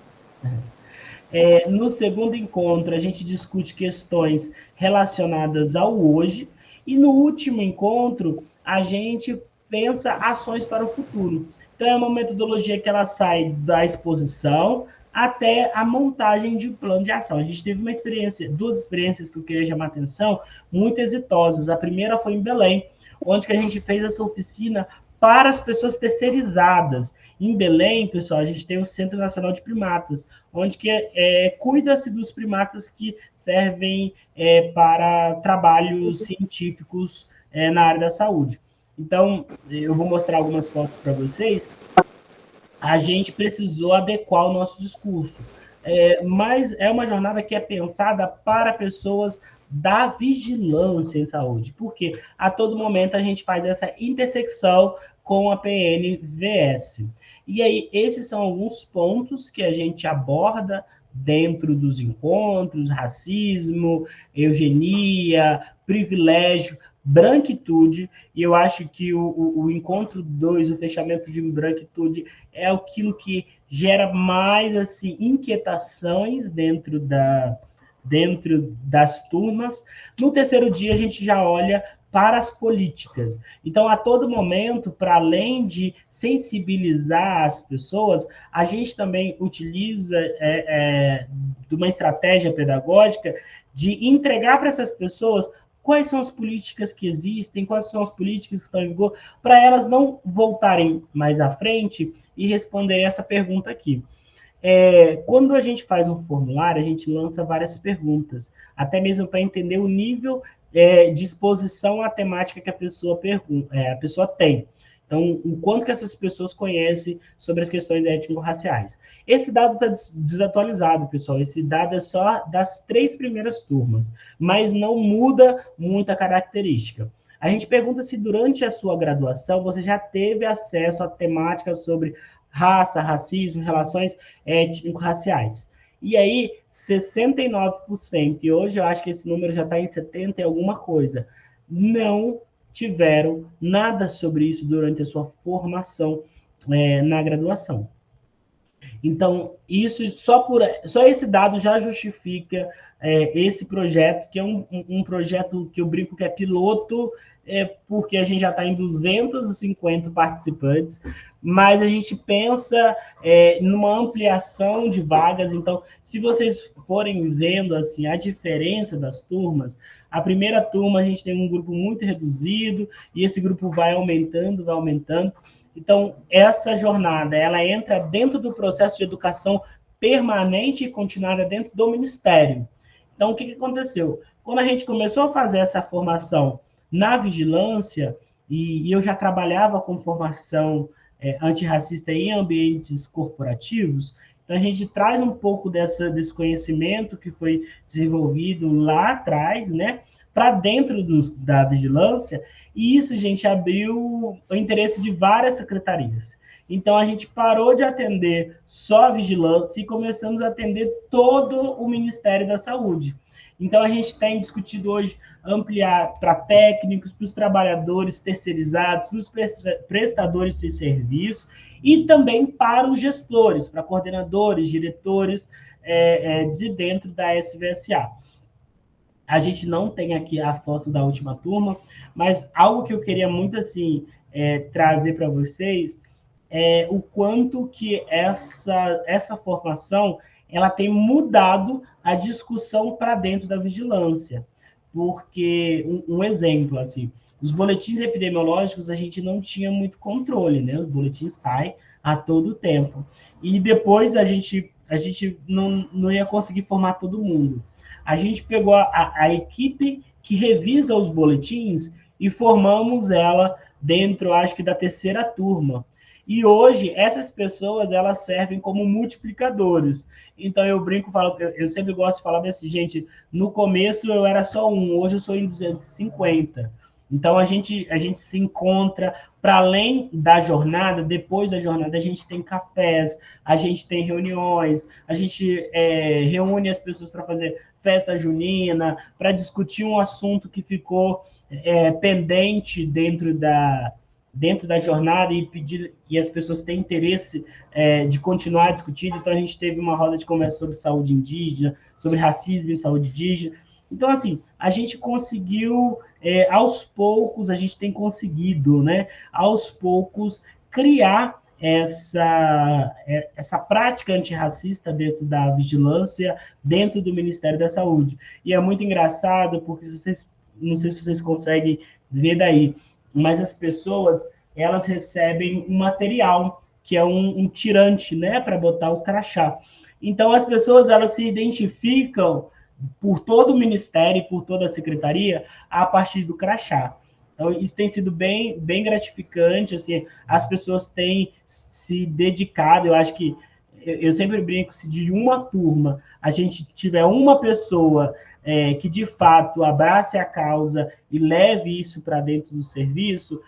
No segundo encontro, a gente discute questões relacionadas ao hoje. E no último encontro, a gente pensa ações para o futuro. Então, é uma metodologia que ela sai da exposição até a montagem de um plano de ação. A gente teve duas experiências que eu queria chamar a atenção, muito exitosas. A primeira foi em Belém, onde que a gente fez essa oficina para as pessoas terceirizadas. Em Belém, pessoal, a gente tem o Centro Nacional de Primatas, onde que cuida-se dos primatas que servem para trabalhos científicos na área da saúde. Então, eu vou mostrar algumas fotos para vocês. A gente precisou adequar o nosso discurso. Mas é uma jornada que é pensada para pessoas da vigilância em saúde, porque a todo momento a gente faz essa intersecção com a PNVS. E aí, esses são alguns pontos que a gente aborda dentro dos encontros: racismo, eugenia, privilégio, branquitude. E eu acho que o encontro 2, o fechamento de branquitude, é aquilo que gera mais assim inquietações dentro dentro das turmas. No terceiro dia, a gente já olha para as políticas. Então, a todo momento, para além de sensibilizar as pessoas, a gente também utiliza de uma estratégia pedagógica de entregar para essas pessoas quais são as políticas que existem, quais são as políticas que estão em vigor, para elas não voltarem mais à frente e responderem essa pergunta aqui. Quando a gente faz um formulário, a gente lança várias perguntas, até mesmo para entender o nível de exposição à temática que a pessoa tem. Então, o quanto que essas pessoas conhecem sobre as questões étnico-raciais. Esse dado está desatualizado, pessoal. Esse dado é só das 3 primeiras turmas, mas não muda muita característica. A gente pergunta se durante a sua graduação você já teve acesso a temáticas sobre raça, racismo, relações étnico-raciais. E aí, 69%, e hoje eu acho que esse número já está em 70% e alguma coisa, não tiveram nada sobre isso durante a sua formação na graduação. Então, isso só esse dado já justifica esse projeto, que é um projeto que eu brinco que é piloto, porque a gente já está em 250 participantes, mas a gente pensa numa ampliação de vagas. Então, se vocês forem vendo assim a diferença das turmas, a primeira turma a gente tem um grupo muito reduzido, e esse grupo vai aumentando, vai aumentando. Então, essa jornada, ela entra dentro do processo de educação permanente e continuada dentro do Ministério. Então, o que aconteceu? Quando a gente começou a fazer essa formação na vigilância, e eu já trabalhava com formação antirracista em ambientes corporativos, então a gente traz um pouco desse conhecimento que foi desenvolvido lá atrás, né, para dentro da vigilância, e isso, gente, abriu o interesse de várias secretarias. Então, a gente parou de atender só a vigilância e começamos a atender todo o Ministério da Saúde. Então, a gente tem discutido hoje ampliar para técnicos, para os trabalhadores terceirizados, para os prestadores de serviço e também para os gestores, para coordenadores, diretores de dentro da SVSA. A gente não tem aqui a foto da última turma, mas algo que eu queria muito assim trazer para vocês é o quanto que essa formação ela tem mudado a discussão para dentro da vigilância. Porque, um exemplo, assim, os boletins epidemiológicos a gente não tinha muito controle, né? Os boletins saem a todo tempo. E depois a gente não ia conseguir formar todo mundo. A gente pegou a equipe que revisa os boletins e formamos ela dentro, acho que, da terceira turma. E hoje, essas pessoas, elas servem como multiplicadores. Então, eu brinco, eu sempre gosto de falar assim, gente, no começo eu era só um, hoje eu sou em 250. Então, a gente se encontra, para além da jornada, depois da jornada, a gente tem cafés, a gente tem reuniões, a gente reúne as pessoas para fazer festa junina, para discutir um assunto que ficou pendente dentro da jornada e as pessoas têm interesse de continuar discutindo. Então, a gente teve uma roda de conversa sobre saúde indígena, sobre racismo e saúde indígena. Então, assim, a gente conseguiu, aos poucos, a gente tem conseguido, né, aos poucos, criar essa prática antirracista dentro da vigilância, dentro do Ministério da Saúde. E é muito engraçado, porque não sei se vocês conseguem ver daí, mas as pessoas, elas recebem um material, que é um tirante, né, para botar o crachá. Então, as pessoas, elas se identificam por todo o Ministério, por toda a Secretaria, a partir do crachá. Então, isso tem sido bem, bem gratificante, assim, as pessoas têm se dedicado, eu acho que, eu sempre brinco, se de uma turma a gente tiver uma pessoa que, de fato, abrace a causa e leve isso para dentro do serviço,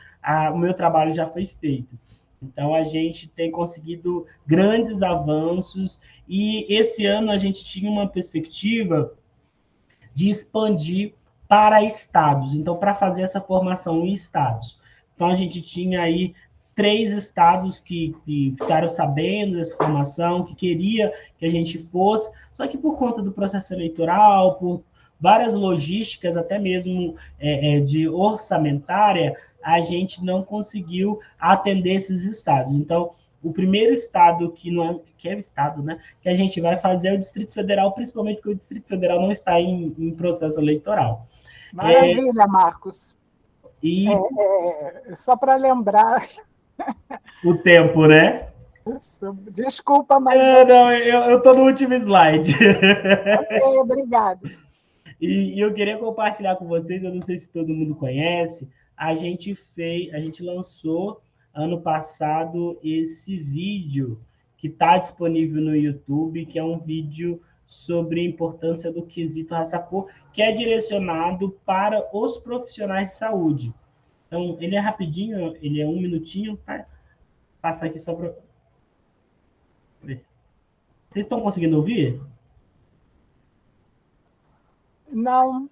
o meu trabalho já foi feito. Então, a gente tem conseguido grandes avanços e esse ano a gente tinha uma perspectiva de expandir para estados. Então, para fazer essa formação em estados. Então, a gente tinha aí 3 estados que ficaram sabendo dessa informação, que queria que a gente fosse, só que por conta do processo eleitoral, por várias logísticas, até mesmo de orçamentária, a gente não conseguiu atender esses estados. Então, o primeiro estado que é o estado, né, que a gente vai fazer é o Distrito Federal, principalmente porque o Distrito Federal não está em processo eleitoral. Maravilha, Marcos. E só para lembrar. o tempo, né? Desculpa, mas. Não, eu estou no último slide. Ok, obrigado. E eu queria compartilhar com vocês, eu não sei se todo mundo conhece, a gente lançou ano passado esse vídeo que está disponível no YouTube, que é um vídeo sobre a importância do quesito raça-cor, que é direcionado para os profissionais de saúde. Então, ele é rapidinho, ele é 1 minutinho, tá? Passar aqui só para... Vocês estão conseguindo ouvir? Não.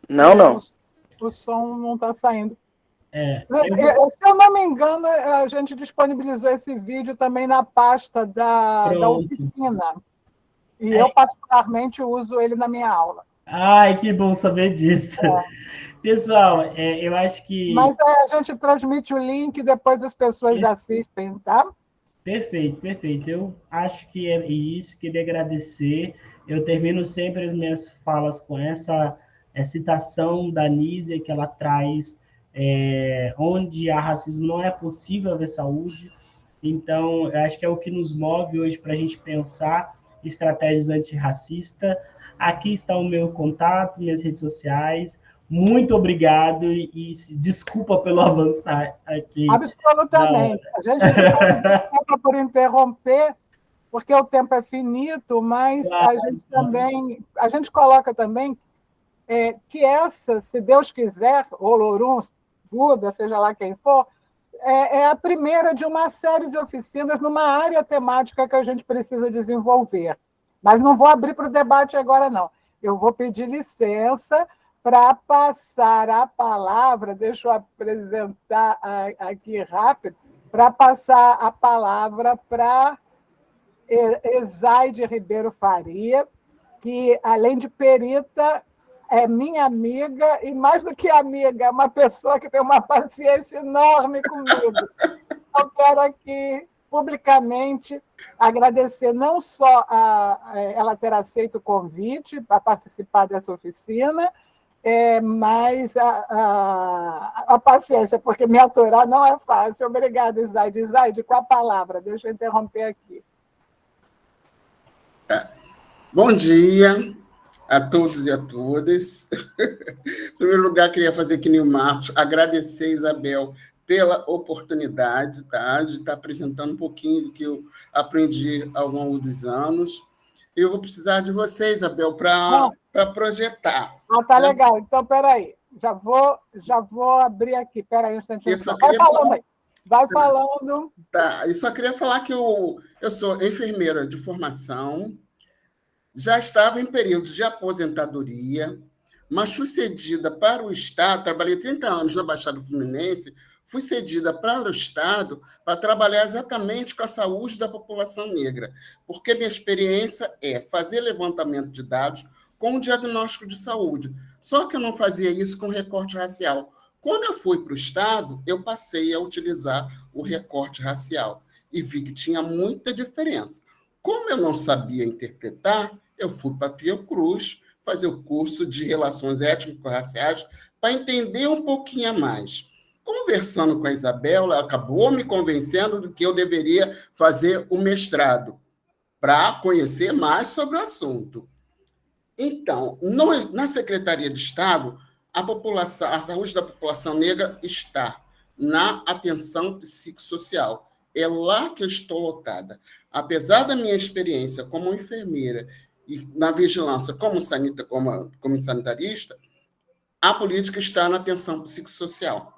Não. O som não está saindo. Eu... Se eu não me engano, a gente disponibilizou esse vídeo também na pasta da oficina. E eu, particularmente, uso ele na minha aula. Ai, que bom saber disso. Pessoal, eu acho que... Mas a gente transmite o link e depois as pessoas assistem, tá? Perfeito, perfeito. Eu acho que é isso, queria agradecer. Eu termino sempre as minhas falas com essa citação da Nízia, que ela traz, onde há racismo não é possível haver saúde. Então, eu acho que é o que nos move hoje para a gente pensar estratégias antirracistas. Aqui está o meu contato, minhas redes sociais. Muito obrigado e desculpa pelo avançar aqui. Absolutamente. A gente desculpa por interromper, porque o tempo é finito, mas a gente coloca também que essa, se Deus quiser, Olorum, Buda, seja lá quem for, é a primeira de uma série de oficinas numa área temática que a gente precisa desenvolver. Mas não vou abrir para o debate agora, não. Eu vou pedir licença para passar a palavra, deixa eu apresentar aqui rápido, para passar a palavra para Ezaide Ribeiro Faria, que, além de perita, é minha amiga, e mais do que amiga, é uma pessoa que tem uma paciência enorme comigo. Eu quero aqui, publicamente, agradecer não só ela ter aceito o convite para participar dessa oficina, mas a paciência, porque me aturar não é fácil. Obrigada, Ezaide. Ezaide, com a palavra, deixa eu interromper aqui. Bom dia a todos e a todas. Em primeiro lugar, queria fazer que nem o Marcos, agradecer, Isabel, pela oportunidade, tá, de estar apresentando um pouquinho do que eu aprendi ao longo dos anos. Eu vou precisar de você, Isabel, para projetar. Tá legal. Então, peraí. Já vou abrir aqui. Peraí um instantinho. Vai falando aí. Vai falando. Tá. E só queria falar que eu sou enfermeira de formação, já estava em período de aposentadoria, mas fui cedida para o Estado, trabalhei 30 anos na Baixada Fluminense, fui cedida para o Estado para trabalhar exatamente com a saúde da população negra, porque minha experiência é fazer levantamento de dados com um diagnóstico de saúde. Só que eu não fazia isso com recorte racial. Quando eu fui para o Estado, eu passei a utilizar o recorte racial e vi que tinha muita diferença. Como eu não sabia interpretar, eu fui para a Fiocruz fazer o curso de Relações Étnico-Raciais para entender um pouquinho a mais. Conversando com a Isabel, ela acabou me convencendo de que eu deveria fazer o mestrado para conhecer mais sobre o assunto. Então, na Secretaria de Estado, a saúde da população negra está na atenção psicossocial. É lá que eu estou lotada. Apesar da minha experiência como enfermeira e na vigilância como sanitarista, a política está na atenção psicossocial.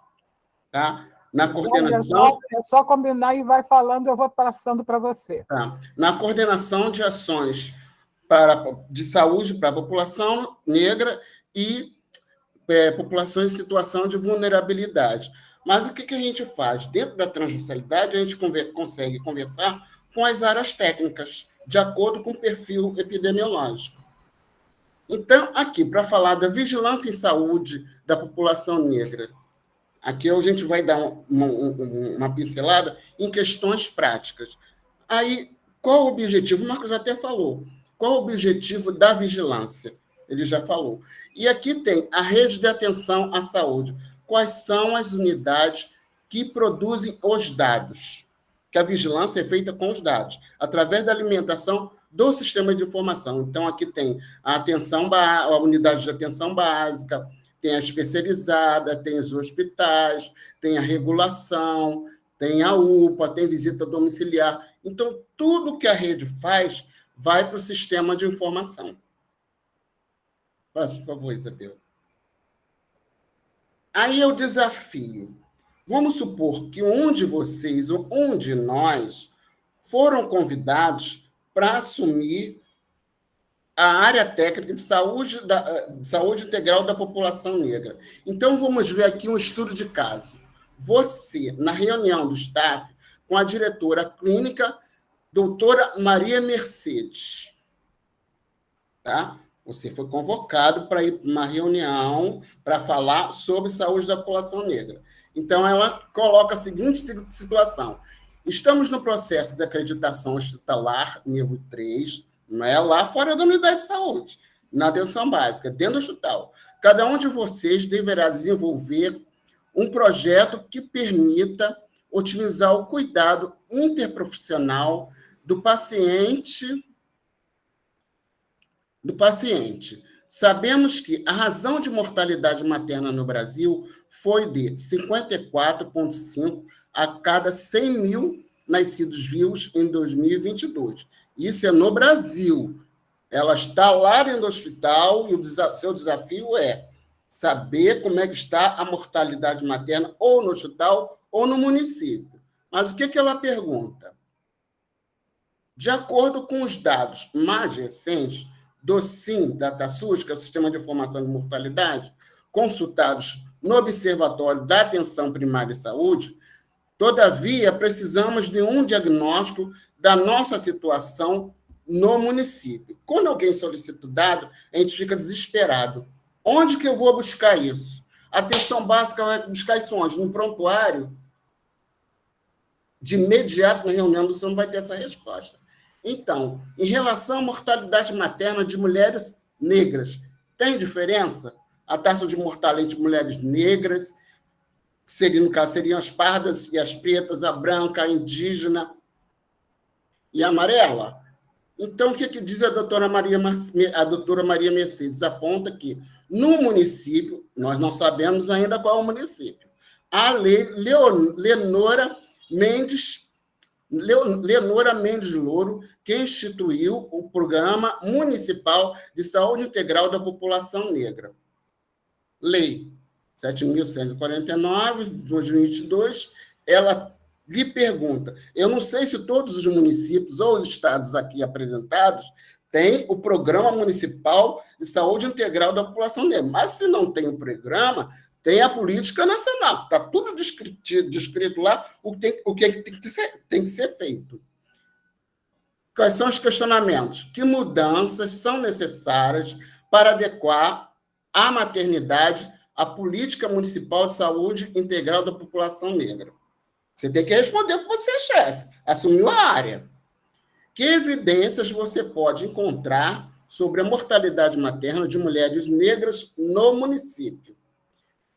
Tá? Na coordenação... É só combinar e vai falando, eu vou passando para você. Tá. Na coordenação de ações de saúde para a população negra e populações em situação de vulnerabilidade. Mas o que a gente faz? Dentro da transversalidade, a gente consegue conversar com as áreas técnicas, de acordo com o perfil epidemiológico. Então, aqui, para falar da vigilância em saúde da população negra, aqui a gente vai dar uma pincelada em questões práticas. Aí, qual o objetivo? O Marcos já até falou. Qual o objetivo da vigilância? Ele já falou. E aqui tem a rede de atenção à saúde. Quais são as unidades que produzem os dados? Que a vigilância é feita com os dados, através da alimentação do sistema de informação. Então, aqui tem a unidade de atenção básica, tem a especializada, tem os hospitais, tem a regulação, tem a UPA, tem visita domiciliar. Então, tudo que a rede faz vai para o sistema de informação. Passa, por favor, Isabel. Aí eu desafio. Vamos supor que um de vocês ou um de nós foram convidados para assumir a área técnica de saúde integral da população negra. Então, vamos ver aqui um estudo de caso. Você, na reunião do staff, com a diretora clínica, doutora Maria Mercedes, tá? Você foi convocado para ir para uma reunião para falar sobre saúde da população negra. Então, ela coloca a seguinte situação. Estamos no processo de acreditação hospitalar, nível 3, não é lá fora da unidade de saúde, na atenção básica, dentro do hospital. Cada um de vocês deverá desenvolver um projeto que permita otimizar o cuidado interprofissional do paciente. Sabemos que a razão de mortalidade materna no Brasil foi de 54,5 a cada 100 mil nascidos vivos em 2022. Isso é no Brasil. Ela está lá dentro do hospital e o seu desafio é saber como é que está a mortalidade materna ou no hospital ou no município. Mas o que ela pergunta? De acordo com os dados mais recentes do SIM DataSUS, que é o Sistema de Informação de Mortalidade, consultados no Observatório da Atenção Primária e Saúde, todavia, precisamos de um diagnóstico da nossa situação no município. Quando alguém solicita o dado, a gente fica desesperado. Onde que eu vou buscar isso? A atenção básica vai buscar isso onde? No prontuário? De imediato, na reunião, você não vai ter essa resposta. Então, em relação à mortalidade materna de mulheres negras, tem diferença? A taxa de mortalidade de mulheres negras, no caso, seriam as pardas e as pretas, a branca, a indígena e a amarela. Então, o que diz a doutora Maria Mercedes? Aponta que, no município, nós não sabemos ainda qual é o município, a lei Lenora Mendes Louro, que instituiu o Programa Municipal de Saúde Integral da População Negra. Lei 7.149, de 2022, ela lhe pergunta, eu não sei se todos os municípios ou os estados aqui apresentados têm o Programa Municipal de Saúde Integral da População Negra, mas se não tem o programa, tem a política nacional, está tudo descrito lá o que tem que ser feito. Quais são os questionamentos? Que mudanças são necessárias para adequar a maternidade à política municipal de saúde integral da população negra? Você tem que responder porque você é chefe, assumiu a área. Que evidências você pode encontrar sobre a mortalidade materna de mulheres negras no município?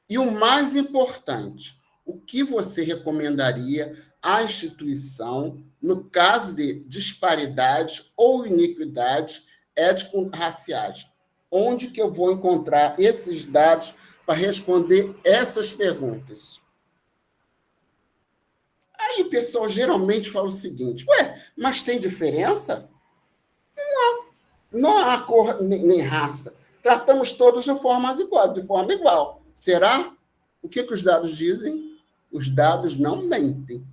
E o mais importante, o que você recomendaria à instituição no caso de disparidades ou iniquidades étnico-raciais? Onde que eu vou encontrar esses dados para responder essas perguntas? Aí o pessoal geralmente fala o seguinte, mas tem diferença? Não há cor nem raça. Tratamos todos de forma igual. Será? O que os dados dizem? Os dados não mentem.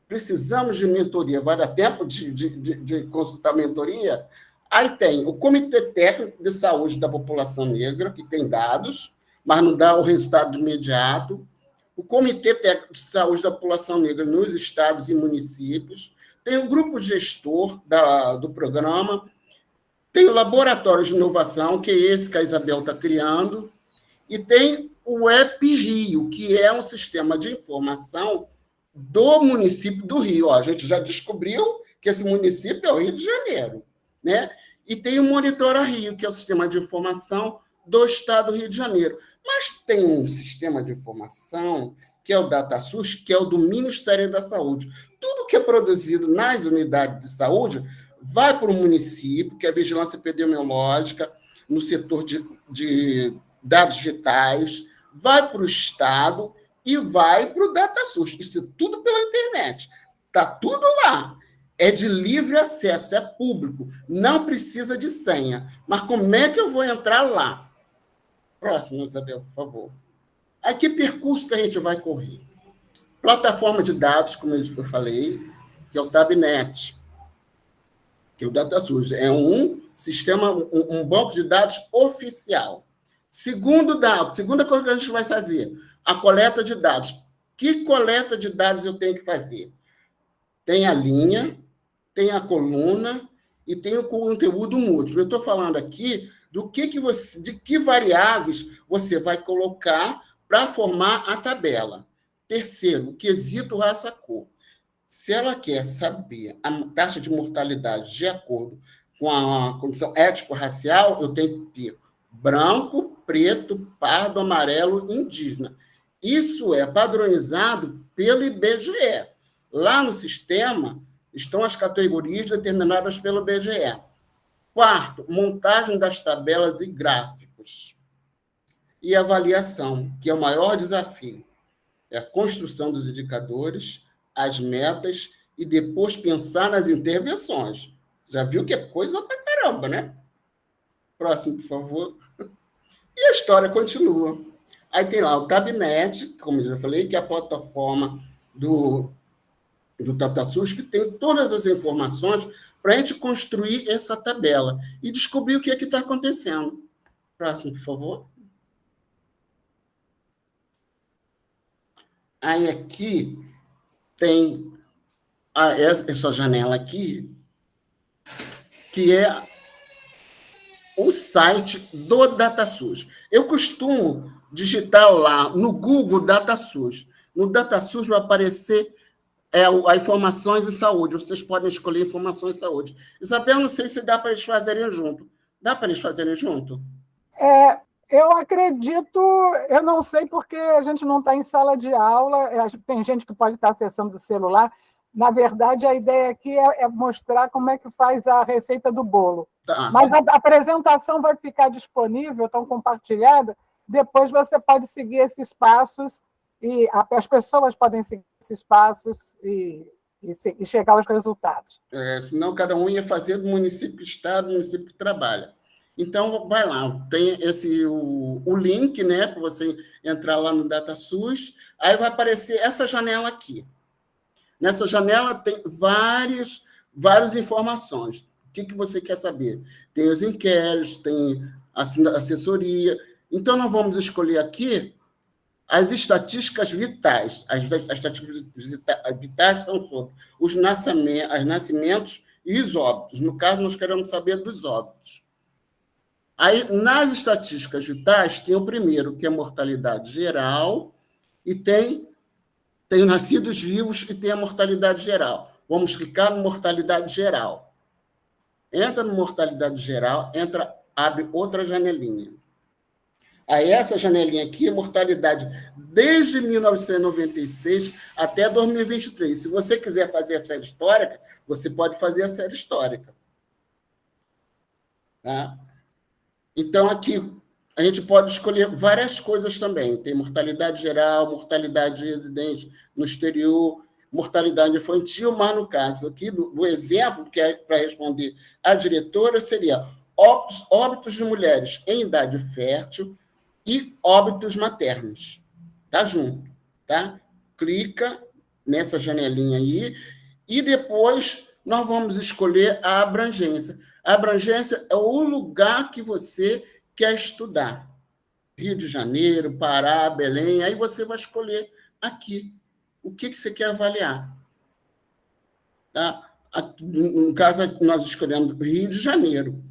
Precisamos de mentoria. Vai dar tempo de consultar mentoria? Aí tem o Comitê Técnico de Saúde da População Negra, que tem dados, mas não dá o resultado imediato. o Comitê Técnico de Saúde da População Negra nos estados e municípios, tem o grupo gestor do programa, tem o Laboratório de Inovação, que é esse que a Isabel está criando, e tem o EP-Rio, que é um sistema de informação do município do Rio. A gente já descobriu que esse município é o Rio de Janeiro, né? E tem o Monitora Rio, que é o sistema de informação do estado do Rio de Janeiro. Mas tem um sistema de informação, que é o DataSUS, que é o do Ministério da Saúde. Tudo que é produzido nas unidades de saúde vai para o município, que é a vigilância epidemiológica, no setor de dados vitais, vai para o estado e vai para o DataSUS. Isso é tudo pela internet. Está tudo lá. É de livre acesso, é público. Não precisa de senha. Mas como é que eu vou entrar lá? Próximo, Isabel, por favor. Aí, que percurso que a gente vai correr? Plataforma de dados, como eu falei, que é o Tabnet, que é o DataSUS. É um sistema, um banco de dados oficial. Segunda coisa que a gente vai fazer, a coleta de dados. Que coleta de dados eu tenho que fazer? Tem a linha, tem a coluna e tem o conteúdo múltiplo. Eu estou falando aqui de que variáveis você vai colocar para formar a tabela. Terceiro, o quesito raça-cor. Se ela quer saber a taxa de mortalidade de acordo com a condição étnico-racial, eu tenho que ter branco, preto, pardo, amarelo, indígena. Isso é padronizado pelo IBGE. Lá no sistema estão as categorias determinadas pelo IBGE. Quarto, montagem das tabelas e gráficos. E avaliação, que é o maior desafio. É a construção dos indicadores, as metas e depois pensar nas intervenções. Já viu que é coisa pra caramba, né? Próximo, por favor. E a história continua. Aí tem lá o Tabnet, como eu já falei, que é a plataforma do DataSUS, que tem todas as informações para a gente construir essa tabela e descobrir o que é que está acontecendo. Próximo, por favor. Aí aqui tem essa janela aqui, que é o site do DataSUS. Eu costumo digitar lá no Google DataSUS. No DataSUS vai aparecer a informações em saúde. Vocês podem escolher informações em saúde. Isabel, não sei se dá para eles fazerem junto. Dá para eles fazerem junto? Eu acredito, eu não sei porque a gente não está em sala de aula, tem gente que pode estar acessando do celular. Na verdade, a ideia aqui é mostrar como é que faz a receita do bolo. Tá. Mas a apresentação vai ficar disponível, então compartilhada, depois você pode seguir esses passos, e as pessoas podem seguir esses passos e chegar aos resultados. Senão cada um ia fazer do município que está, do município que trabalha. Então, vai lá, tem o link, né, para você entrar lá no DataSUS, aí vai aparecer essa janela aqui. Nessa janela tem várias informações. O que você quer saber? Tem os inquéritos, tem a assessoria. Então, nós vamos escolher aqui as estatísticas vitais. As estatísticas vitais são sobre os nascimentos e os óbitos. No caso, nós queremos saber dos óbitos. Aí, nas estatísticas vitais, tem o primeiro, que é a mortalidade geral, e tem os nascidos vivos e tem a mortalidade geral. Vamos clicar no mortalidade geral. Entra no mortalidade geral, abre outra janelinha. Aí, essa janelinha aqui é mortalidade desde 1996 até 2023. Se você quiser fazer a série histórica, você pode fazer a série histórica. Tá? Então, aqui, a gente pode escolher várias coisas também. Tem mortalidade geral, mortalidade de residente no exterior, mortalidade infantil, mas no caso aqui do exemplo, que é para responder a diretora, seria óbitos de mulheres em idade fértil e óbitos maternos. Tá junto, tá? Clica nessa janelinha aí e depois nós vamos escolher a abrangência. A abrangência é o lugar que você quer estudar. Rio de Janeiro, Pará, Belém, aí você vai escolher aqui. O que você quer avaliar? Tá? Aqui, no caso, nós escolhemos Rio de Janeiro.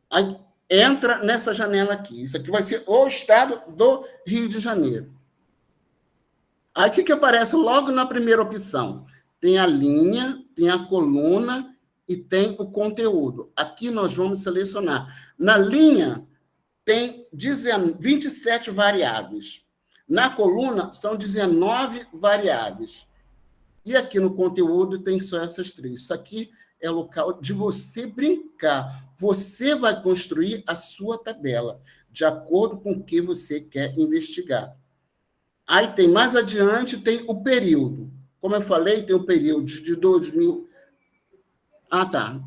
Aí, entra nessa janela aqui. Isso aqui vai ser o estado do Rio de Janeiro. Aí, o que aparece logo na primeira opção? Tem a linha, tem a coluna e tem o conteúdo. Aqui nós vamos selecionar. Na linha, tem 27 variáveis. Na coluna, são 19 variáveis. E aqui no conteúdo tem só essas 3. Isso aqui é o local de você brincar. Você vai construir a sua tabela, de acordo com o que você quer investigar. Aí tem mais adiante, tem o período. Como eu falei, tem o período de 2000... Ah, tá.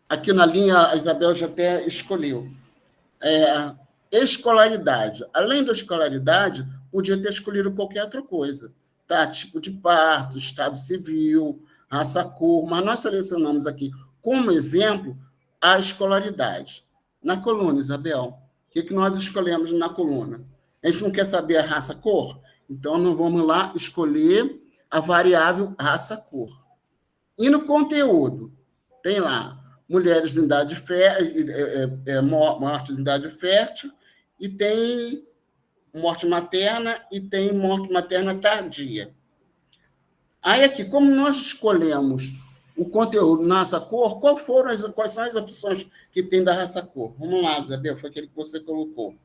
Aqui na linha, a Isabel já até escolheu. Escolaridade. Além da escolaridade, podia ter escolhido qualquer outra coisa. Tá? Tipo de parto, estado civil, raça, cor. Mas nós selecionamos aqui, como exemplo, a escolaridade. Na coluna, Isabel, o que nós escolhemos na coluna? A gente não quer saber a raça, cor? Então, nós vamos lá escolher a variável raça, cor. E no conteúdo, tem lá mulheres em idade fértil, mortes em idade fértil, e tem morte materna e tem morte materna tardia. Aí aqui, como nós escolhemos o conteúdo na raça cor, quais são as opções que tem da raça cor? Vamos lá, Isabel, foi aquele que você colocou.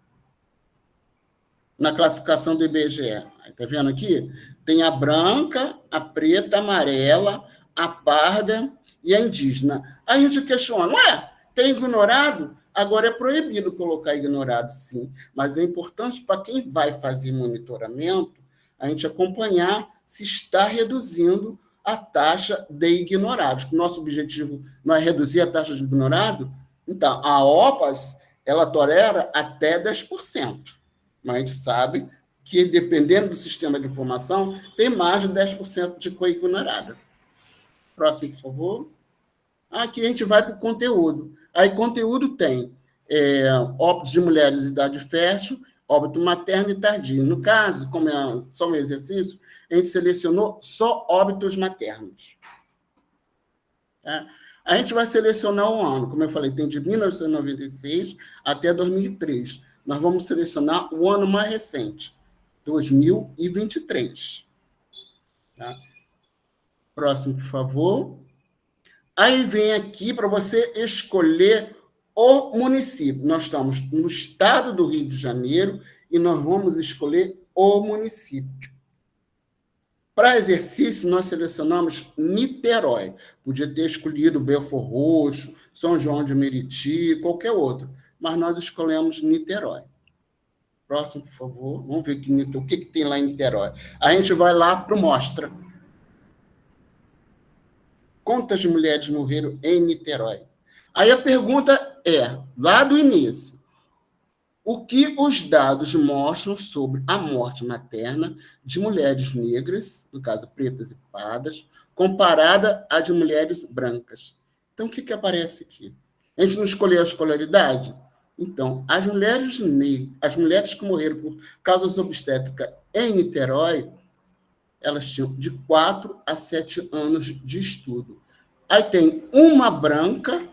Na classificação do IBGE. Está vendo aqui? Tem a branca, a preta, a amarela, a parda e a indígena. Aí a gente questiona, tem ignorado? Agora é proibido colocar ignorado, sim, mas é importante para quem vai fazer monitoramento a gente acompanhar se está reduzindo a taxa de ignorados. O nosso objetivo não é reduzir a taxa de ignorado? Então, a OPAS, ela tolera até 10%, mas a gente sabe que, dependendo do sistema de informação, tem mais de 10% de co-ignorada. Próximo, por favor. Aqui a gente vai para o conteúdo. Aí, conteúdo tem óbitos de mulheres de idade fértil, óbito materno e tardio. No caso, como é só um exercício, a gente selecionou só óbitos maternos. Tá? A gente vai selecionar um ano, como eu falei, tem de 1996 até 2003. Nós vamos selecionar o ano mais recente, 2023. Tá? Próximo, por favor. Aí vem aqui para você escolher o município. Nós estamos no estado do Rio de Janeiro e nós vamos escolher o município. Para exercício, nós selecionamos Niterói. Podia ter escolhido Belford Roxo, São João de Meriti, qualquer outro, mas nós escolhemos Niterói. Próximo, por favor. Vamos ver o que tem lá em Niterói. A gente vai lá para o Mostra. Quantas mulheres morreram em Niterói? Aí a pergunta é, lá do início, o que os dados mostram sobre a morte materna de mulheres negras, no caso pretas e pardas, comparada à de mulheres brancas? Então, o que aparece aqui? A gente não escolheu a escolaridade? Então, as mulheres que morreram por causas obstétricas em Niterói, elas tinham de 4 a 7 anos de estudo. Aí tem uma branca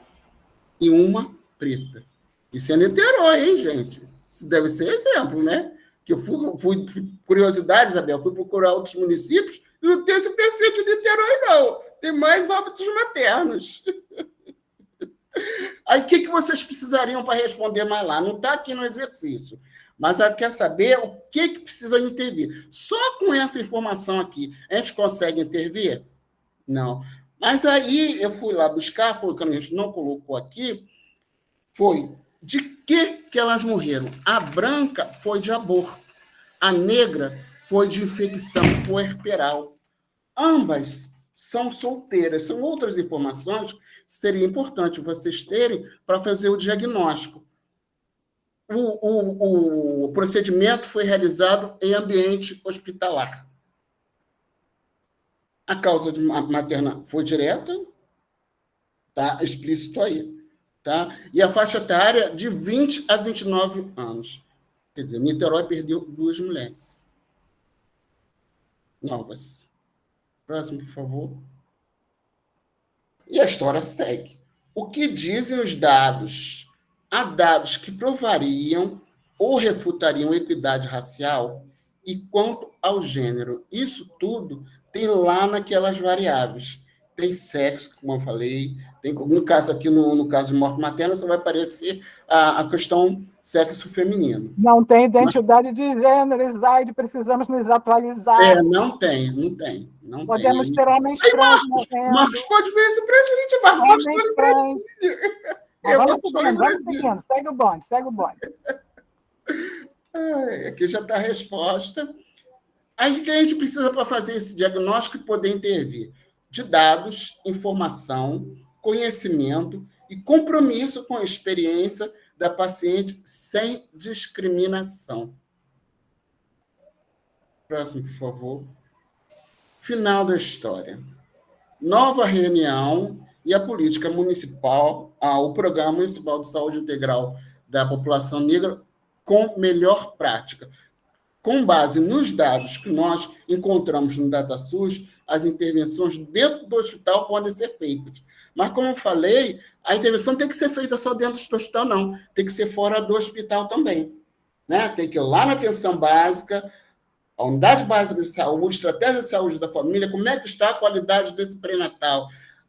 e uma preta. Isso é Niterói, hein, gente? Isso deve ser exemplo, né? Que eu fui curiosidade, Isabel, fui procurar outros municípios e não tem esse perfil de Niterói, não. Tem mais óbitos maternos. Aí, o que vocês precisariam para responder mais lá? Não está aqui no exercício. Mas eu quero saber o que precisa intervir. Só com essa informação aqui, a gente consegue intervir? Não. Mas aí eu fui lá buscar, foi o que a gente não colocou aqui, foi de que elas morreram. A branca foi de aborto. A negra foi de infecção puerperal. Ambas são solteiras. São outras informações que seria importante vocês terem para fazer o diagnóstico. O procedimento foi realizado em ambiente hospitalar. A causa materna foi direta, tá? Explícito aí. Tá? E a faixa etária de 20 a 29 anos. Quer dizer, Niterói perdeu 2 mulheres. novas. Próximo, por favor. E a história segue. O que dizem os dados? Há dados que provariam ou refutariam equidade racial? E quanto ao gênero? Isso tudo tem lá naquelas variáveis. Tem sexo, como eu falei, tem, no caso aqui, no caso de morte materna, só vai aparecer a questão sexo feminino. Não tem identidade de gênero, Isaide, precisamos nos atualizar. Não tem, não tem. Não Podemos tem. ter homens Aí, trans Marcos, morrendo. Marcos pode ver isso para a gente, Marcos. Homens trans. Vamos seguindo. Segue o bonde, segue o bonde. Aqui já está a resposta. Aí o que a gente precisa para fazer esse diagnóstico e poder intervir? De dados, informação, conhecimento e compromisso com a experiência da paciente sem discriminação. Próximo, por favor. Final da história. Nova reunião e a política municipal, o Programa Municipal de Saúde Integral da População Negra com melhor prática. Com base nos dados que nós encontramos no DataSUS, as intervenções dentro do hospital podem ser feitas. Mas, como eu falei, a intervenção tem que ser feita só dentro do hospital, não. Tem que ser fora do hospital também. Né? Tem que ir lá na atenção básica, a unidade básica de saúde, estratégia de saúde da família, como é que está a qualidade desse pré-natal.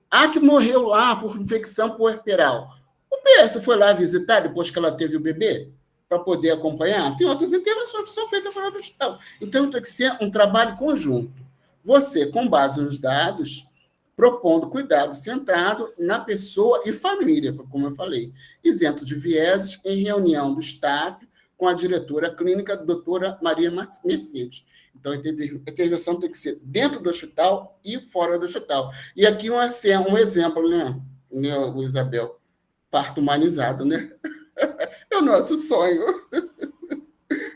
A que morreu lá por infecção puerperal. O PS foi lá visitar depois que ela teve o bebê? Para poder acompanhar? Tem outras intervenções que são feitas fora do hospital. Então, tem que ser um trabalho conjunto. Você, com base nos dados, propondo cuidado centrado na pessoa e família, como eu falei, isento de vieses, em reunião do staff com a diretora clínica, doutora Maria Mercedes. Então, a intervenção tem que ser dentro do hospital e fora do hospital. E aqui um exemplo, né, Isabel? Parto humanizado, né? É o nosso sonho.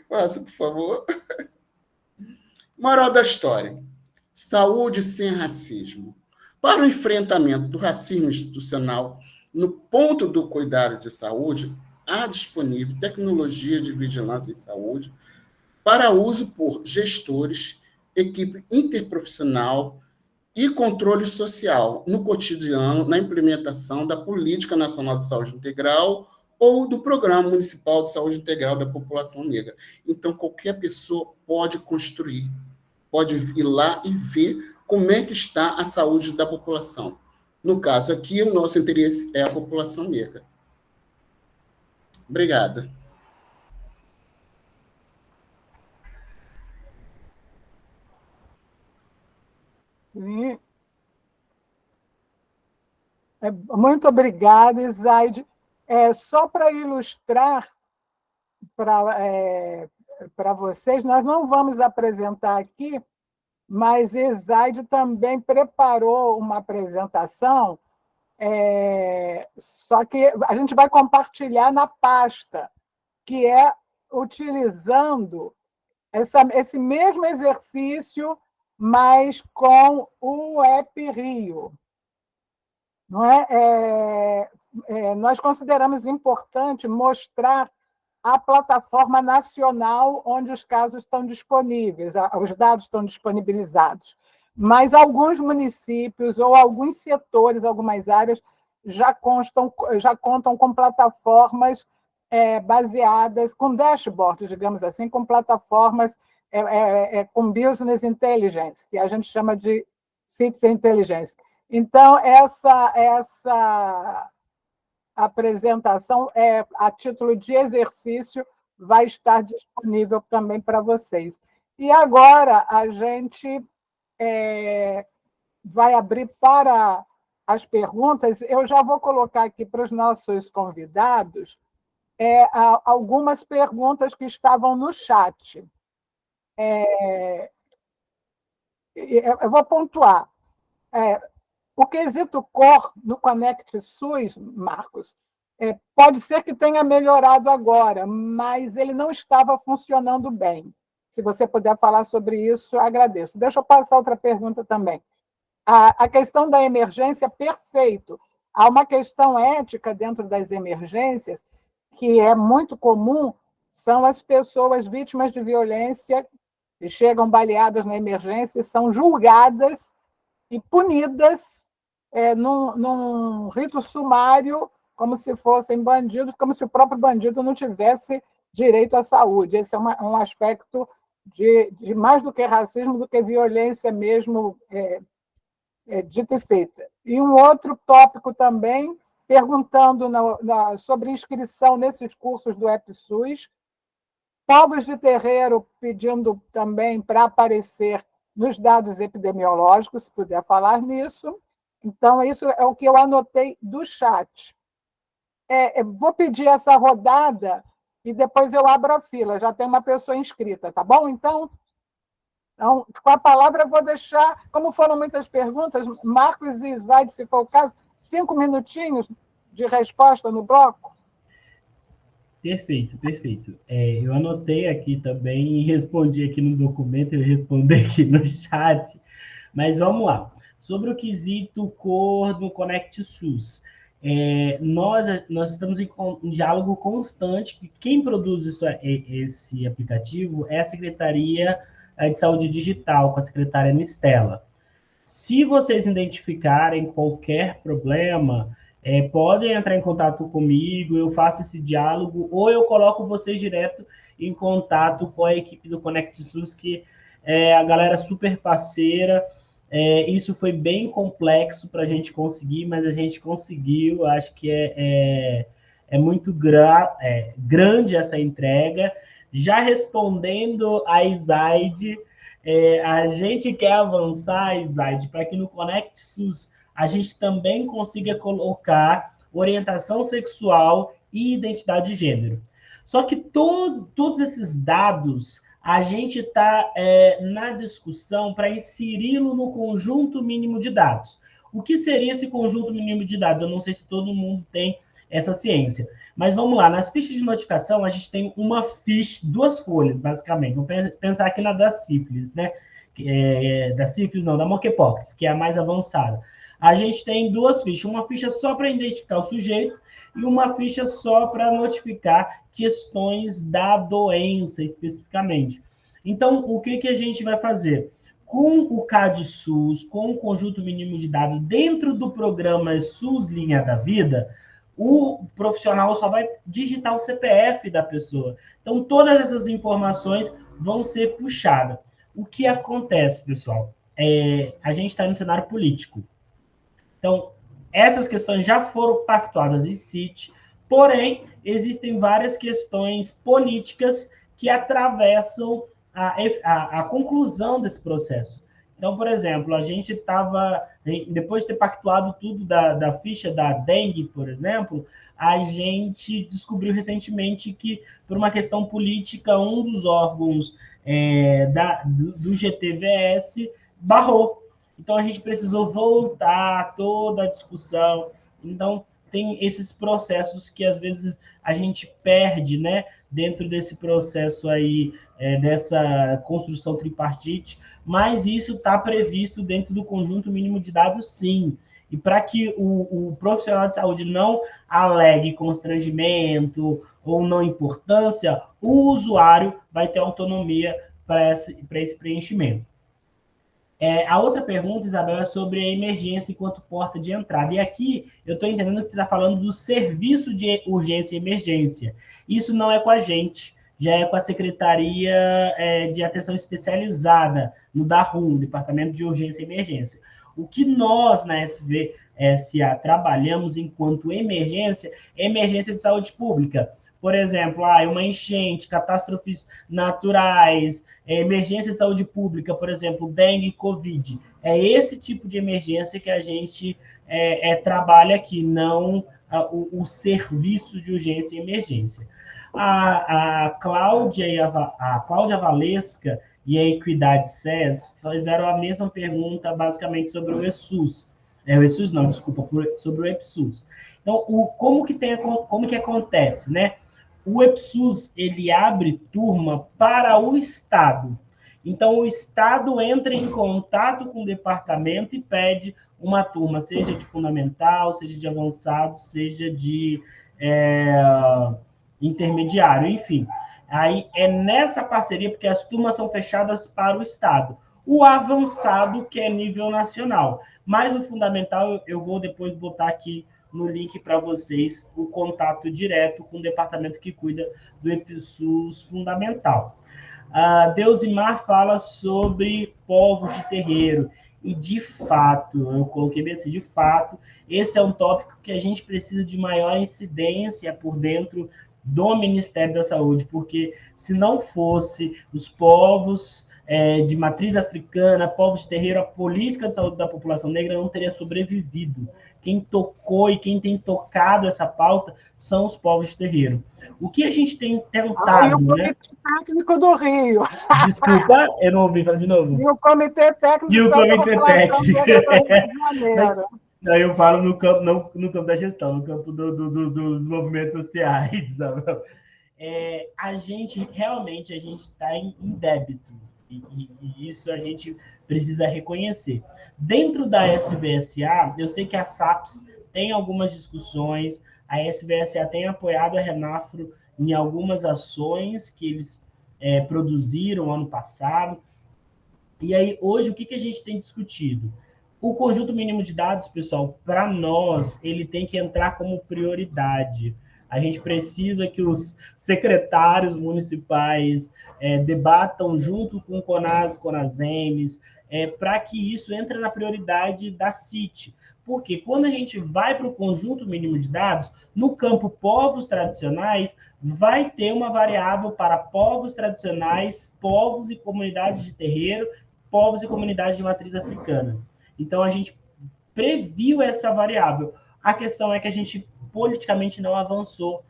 Passa, por favor. Moral da história. Saúde sem racismo. Para o enfrentamento do racismo institucional, no ponto do cuidado de saúde, há disponível tecnologia de vigilância em saúde para uso por gestores, equipe interprofissional e controle social no cotidiano, na implementação da Política Nacional de Saúde Integral ou do Programa Municipal de Saúde Integral da População Negra. Então, qualquer pessoa pode construir, pode ir lá e ver como é que está a saúde da população. No caso aqui, o nosso interesse é a população negra. Obrigada. Sim. Muito obrigada, Isaide. Só para ilustrar para vocês, nós não vamos apresentar aqui, mas Isaide também preparou uma apresentação, só que a gente vai compartilhar na pasta, que é utilizando esse mesmo exercício, mas com o App Rio. Não é? Nós consideramos importante mostrar a plataforma nacional onde os casos estão disponíveis, os dados estão disponibilizados. Mas alguns municípios ou alguns setores, algumas áreas, já contam com plataformas baseadas, com dashboards, digamos assim, com plataformas com business intelligence, que a gente chama de citizen intelligence. Então, essa apresentação, a título de exercício, vai estar disponível também para vocês. E agora a gente vai abrir para as perguntas. Eu já vou colocar aqui para os nossos convidados algumas perguntas que estavam no chat. Eu vou pontuar. O quesito core no Conect SUS, Marcos, pode ser que tenha melhorado agora, mas ele não estava funcionando bem. Se você puder falar sobre isso, agradeço. Deixa eu passar outra pergunta também. A questão da emergência, perfeito. Há uma questão ética dentro das emergências, que é muito comum, são as pessoas vítimas de violência e chegam baleadas na emergência e são julgadas e punidas num rito sumário, como se fossem bandidos, como se o próprio bandido não tivesse direito à saúde. Esse é um aspecto de mais do que racismo, do que violência mesmo dita e feita. E um outro tópico também, perguntando sobre inscrição nesses cursos do EPSUS, povos de terreiro pedindo também para aparecer nos dados epidemiológicos, se puder falar nisso. Então, isso é o que eu anotei do chat. Vou pedir essa rodada e depois eu abro a fila. Já tem uma pessoa inscrita, tá bom? Então, com a palavra, eu vou deixar, como foram muitas perguntas, Marcos e Isaide, se for o caso, 5 minutinhos de resposta no bloco. Perfeito, perfeito. Eu anotei aqui também e respondi aqui no documento, eu respondi aqui no chat, mas vamos lá. Sobre o quesito cor do Conect SUS, nós estamos em diálogo constante, que quem produz esse aplicativo é a Secretaria de Saúde Digital, com a secretária Nistela. Se vocês identificarem qualquer problema, podem entrar em contato comigo, eu faço esse diálogo, ou eu coloco vocês direto em contato com a equipe do Conect SUS, que é a galera super parceira. Isso foi bem complexo para a gente conseguir, mas a gente conseguiu. Acho que é muito grande essa entrega. Já respondendo a Isaide, a gente quer avançar, Isaide, para que no Conect SUS a gente também consiga colocar orientação sexual e identidade de gênero. Só que todos esses dados, a gente está na discussão para inseri-lo no conjunto mínimo de dados. O que seria esse conjunto mínimo de dados? Eu não sei se todo mundo tem essa ciência. Mas vamos lá, nas fichas de notificação, a gente tem uma ficha, 2 folhas, basicamente. Vamos pensar aqui na da sífilis, né? Da sífilis, não, da monkeypox, que é a mais avançada. A gente tem 2 fichas, uma ficha só para identificar o sujeito e uma ficha só para notificar questões da doença, especificamente. Então, o que a gente vai fazer? Com o CAD-SUS, com o conjunto mínimo de dados dentro do programa SUS Linha da Vida, o profissional só vai digitar o CPF da pessoa. Então, todas essas informações vão ser puxadas. O que acontece, pessoal? A gente está no cenário político. Então, essas questões já foram pactuadas em CIT, porém, existem várias questões políticas que atravessam a conclusão desse processo. Então, por exemplo, a gente estava, depois de ter pactuado tudo da ficha da dengue, por exemplo, a gente descobriu recentemente que, por uma questão política, um dos órgãos do GTVS barrou. Então, a gente precisou voltar a toda a discussão. Então, tem esses processos que, às vezes, a gente perde, né, dentro desse processo aí, dessa construção tripartite, mas isso está previsto dentro do conjunto mínimo de dados, sim. E para que o profissional de saúde não alegue constrangimento ou não importância, o usuário vai ter autonomia para esse preenchimento. A outra pergunta, Isabel, é sobre a emergência enquanto porta de entrada. E aqui eu estou entendendo que você está falando do serviço de urgência e emergência. Isso não é com a gente, já é com a Secretaria de Atenção Especializada, no DARUM, Departamento de Urgência e Emergência. O que nós, na SVSA, trabalhamos enquanto emergência é emergência de saúde pública. Por exemplo, uma enchente, catástrofes naturais, emergência de saúde pública, por exemplo, dengue, Covid. É esse tipo de emergência que a gente trabalha aqui, não o serviço de urgência e emergência. A Cláudia Valesca e a Equidade SES fizeram a mesma pergunta, basicamente, sobre o ESUS. O ESUS não, desculpa, sobre o EPSUS. Então, como que acontece, né? O EPSUS, ele abre turma para o Estado. Então, o Estado entra em contato com o departamento e pede uma turma, seja de fundamental, seja de avançado, seja de intermediário, enfim. Aí é nessa parceria, porque as turmas são fechadas para o Estado. O avançado, que é nível nacional. Mas o fundamental, eu vou depois botar aqui no link para vocês o contato direto com o departamento que cuida do EPSUS fundamental. Deusimar fala sobre povos de terreiro. E, de fato, eu coloquei bem assim, de fato, esse é um tópico que a gente precisa de maior incidência por dentro do Ministério da Saúde, porque se não fosse os povos de matriz africana, povos de terreiro, a política de saúde da população negra não teria sobrevivido. Quem tocou e quem tem tocado essa pauta são os povos de terreiro. O que a gente tem tentado... E o Comitê Técnico do Rio. Desculpa, eu não ouvi, fala de novo. E o Comitê Técnico e o Comitê Técnico. Não, eu falo no campo, não no campo da gestão, no campo dos movimentos sociais. A gente realmente está em débito. E isso a gente precisa reconhecer. Dentro da SVSA, eu sei que a SAPS tem algumas discussões, a SVSA tem apoiado a Renafro em algumas ações que eles produziram ano passado. E aí, hoje, o que a gente tem discutido? O conjunto mínimo de dados, pessoal, para nós, ele tem que entrar como prioridade. A gente precisa que os secretários municipais debatam junto com o CONAS, CONASEMES, para que isso entre na prioridade da CIT. Porque quando a gente vai para o conjunto mínimo de dados, no campo povos tradicionais, vai ter uma variável para povos tradicionais, povos e comunidades de terreiro, povos e comunidades de matriz africana. Então, a gente previu essa variável. A questão é que a gente politicamente não avançou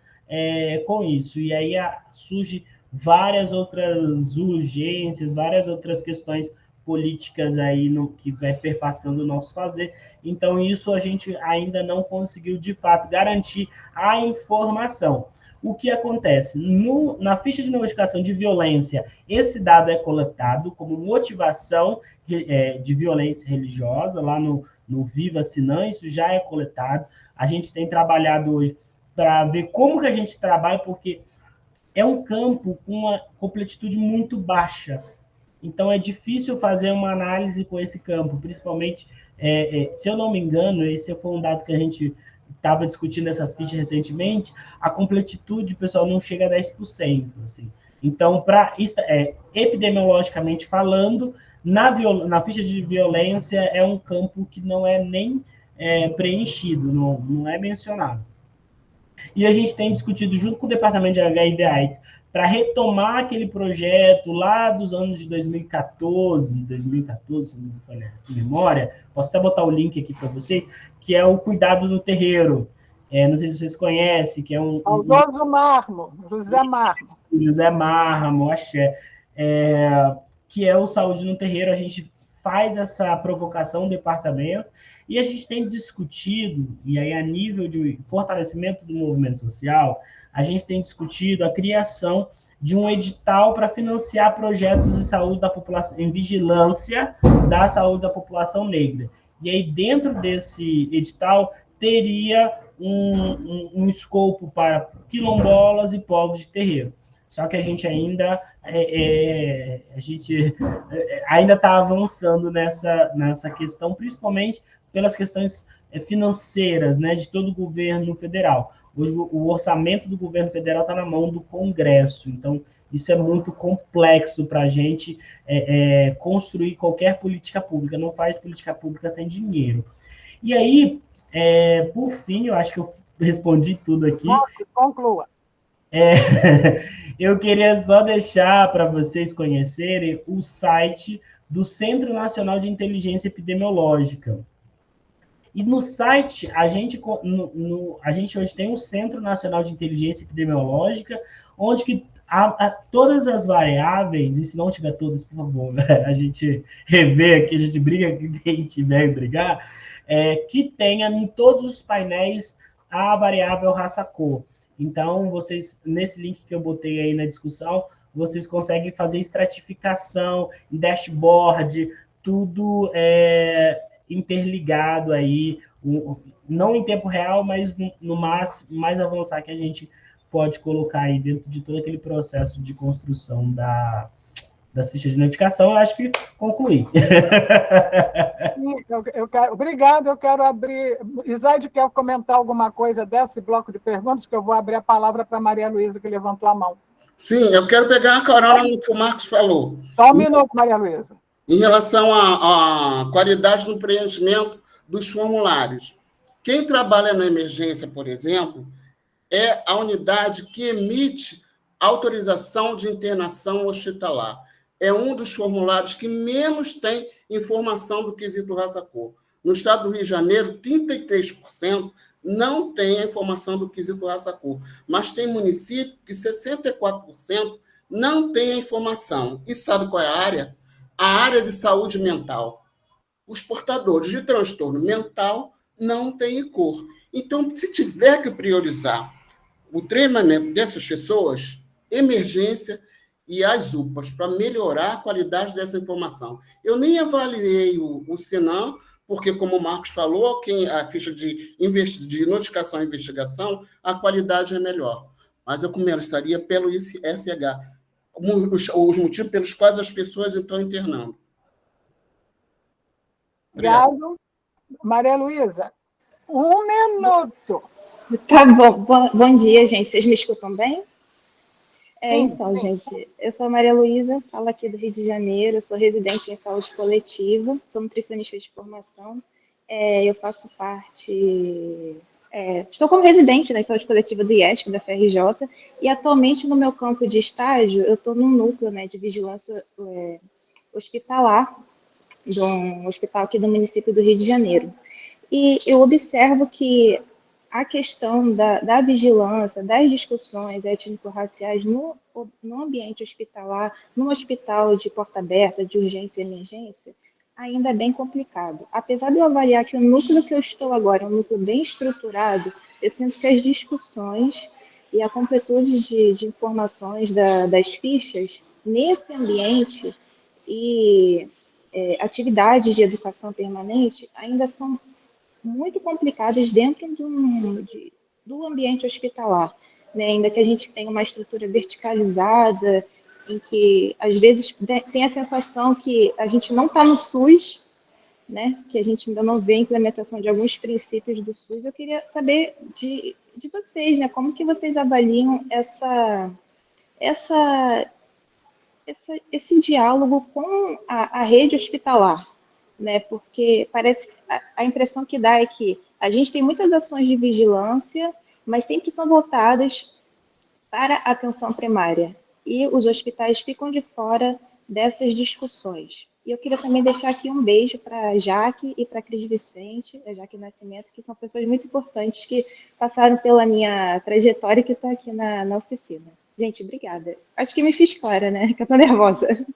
com isso. E aí surge várias outras urgências, várias outras questões políticas aí que vai perpassando o nosso fazer. Então, isso a gente ainda não conseguiu, de fato, garantir a informação. O que acontece? Na ficha de notificação de violência, esse dado é coletado como motivação de violência religiosa, lá no Viva Sinã, isso já é coletado. A gente tem trabalhado hoje para ver como que a gente trabalha, porque é um campo com uma completitude muito baixa. Então, é difícil fazer uma análise com esse campo, principalmente, se eu não me engano, esse foi um dado que a gente estava discutindo essa ficha recentemente, a completitude, pessoal, não chega a 10%. Assim. Então, epidemiologicamente falando, na ficha de violência é um campo que não é nem preenchido, não é mencionado. E a gente tem discutido junto com o Departamento de HIV/AIDS para retomar aquele projeto lá dos anos de 2014, se não me falha a memória, posso até botar o link aqui para vocês, que é o Cuidado no Terreiro. Não sei se vocês conhecem, que é Saudoso Marmo, José Marmo. José Marmo, axé. Que é o Saúde no Terreiro. A gente faz essa provocação no departamento e a gente tem discutido, e aí a nível de fortalecimento do movimento social, a gente tem discutido a criação de um edital para financiar projetos de saúde da população, em vigilância da saúde da população negra. E aí, dentro desse edital, teria um escopo para quilombolas e povos de terreiro. Só que a gente ainda está avançando nessa questão, principalmente pelas questões financeiras, né, de todo o governo federal. Hoje, o orçamento do governo federal está na mão do Congresso, então isso é muito complexo para a gente construir qualquer política pública. Não faz política pública sem dinheiro. E aí, por fim, eu acho que eu respondi tudo aqui. Conclua. Eu queria só deixar para vocês conhecerem o site do Centro Nacional de Inteligência Epidemiológica. E no site, a gente hoje tem um Centro Nacional de Inteligência Epidemiológica, onde que todas as variáveis, e se não tiver todas, por favor, a gente revê aqui, a gente briga aqui, quem tiver que brigar, que tenha em todos os painéis a variável raça-cor. Então, vocês, nesse link que eu botei aí na discussão, vocês conseguem fazer estratificação, dashboard, tudo interligado aí, não em tempo real, mas no máximo, mais avançar que a gente pode colocar aí dentro de todo aquele processo de construção das fichas de notificação. Eu acho que concluí. Obrigado, eu quero abrir. Isaide quer comentar alguma coisa desse bloco de perguntas, que eu vou abrir a palavra para a Maria Luísa, que levantou a mão. Sim, eu quero pegar a carona no que o Marcos falou. Só um minuto, Maria Luísa. Em relação à qualidade no preenchimento dos formulários. Quem trabalha na emergência, por exemplo, é a unidade que emite autorização de internação hospitalar. É um dos formulários que menos tem informação do quesito raça-cor. No estado do Rio de Janeiro, 33% não tem a informação do quesito raça-cor, mas tem município que 64% não tem a informação. E sabe qual é a área? A área de saúde mental. Os portadores de transtorno mental não têm ICOR. Então, se tiver que priorizar o treinamento dessas pessoas, emergência e as UPAs, para melhorar a qualidade dessa informação. Eu nem avaliei o Sinan, porque, como o Marcos falou, a ficha de notificação e investigação, a qualidade é melhor. Mas eu começaria pelo SH, os motivos pelos quais as pessoas estão internando. Obrigado. Maria Luísa, 1 minuto. Tá bom. Bom dia, gente. Vocês me escutam bem? Então, sim. gente, eu sou a Maria Luísa, falo aqui do Rio de Janeiro, eu sou residente em saúde coletiva, sou nutricionista de formação, eu faço parte, estou como residente na saúde coletiva do IESC, da FRJ, e atualmente no meu campo de estágio, eu estou num núcleo, né, de vigilância hospitalar, de um hospital aqui do município do Rio de Janeiro. E eu observo que a questão da vigilância, das discussões étnico-raciais no ambiente hospitalar, no hospital de porta aberta, de urgência e emergência, ainda é bem complicado. Apesar de eu avaliar que o núcleo que eu estou agora é um núcleo bem estruturado, eu sinto que as discussões e a completude de informações das fichas nesse ambiente e atividades de educação permanente ainda são muito complicadas dentro do ambiente hospitalar, né? Ainda que a gente tenha uma estrutura verticalizada, em que, às vezes, tem a sensação que a gente não está no SUS, né? Que a gente ainda não vê a implementação de alguns princípios do SUS. Eu queria saber de vocês, né? Como que vocês avaliam esse diálogo com a rede hospitalar, né? Porque parece a impressão que dá é que a gente tem muitas ações de vigilância, mas sempre são voltadas para a atenção primária, e os hospitais ficam de fora dessas discussões. E eu queria também deixar aqui um beijo para a Jaque e para a Cris Vicente, a Jaque Nascimento, que são pessoas muito importantes que passaram pela minha trajetória e que estão aqui na oficina. Gente, obrigada. Acho que me fiz clara, né? Que eu estou nervosa.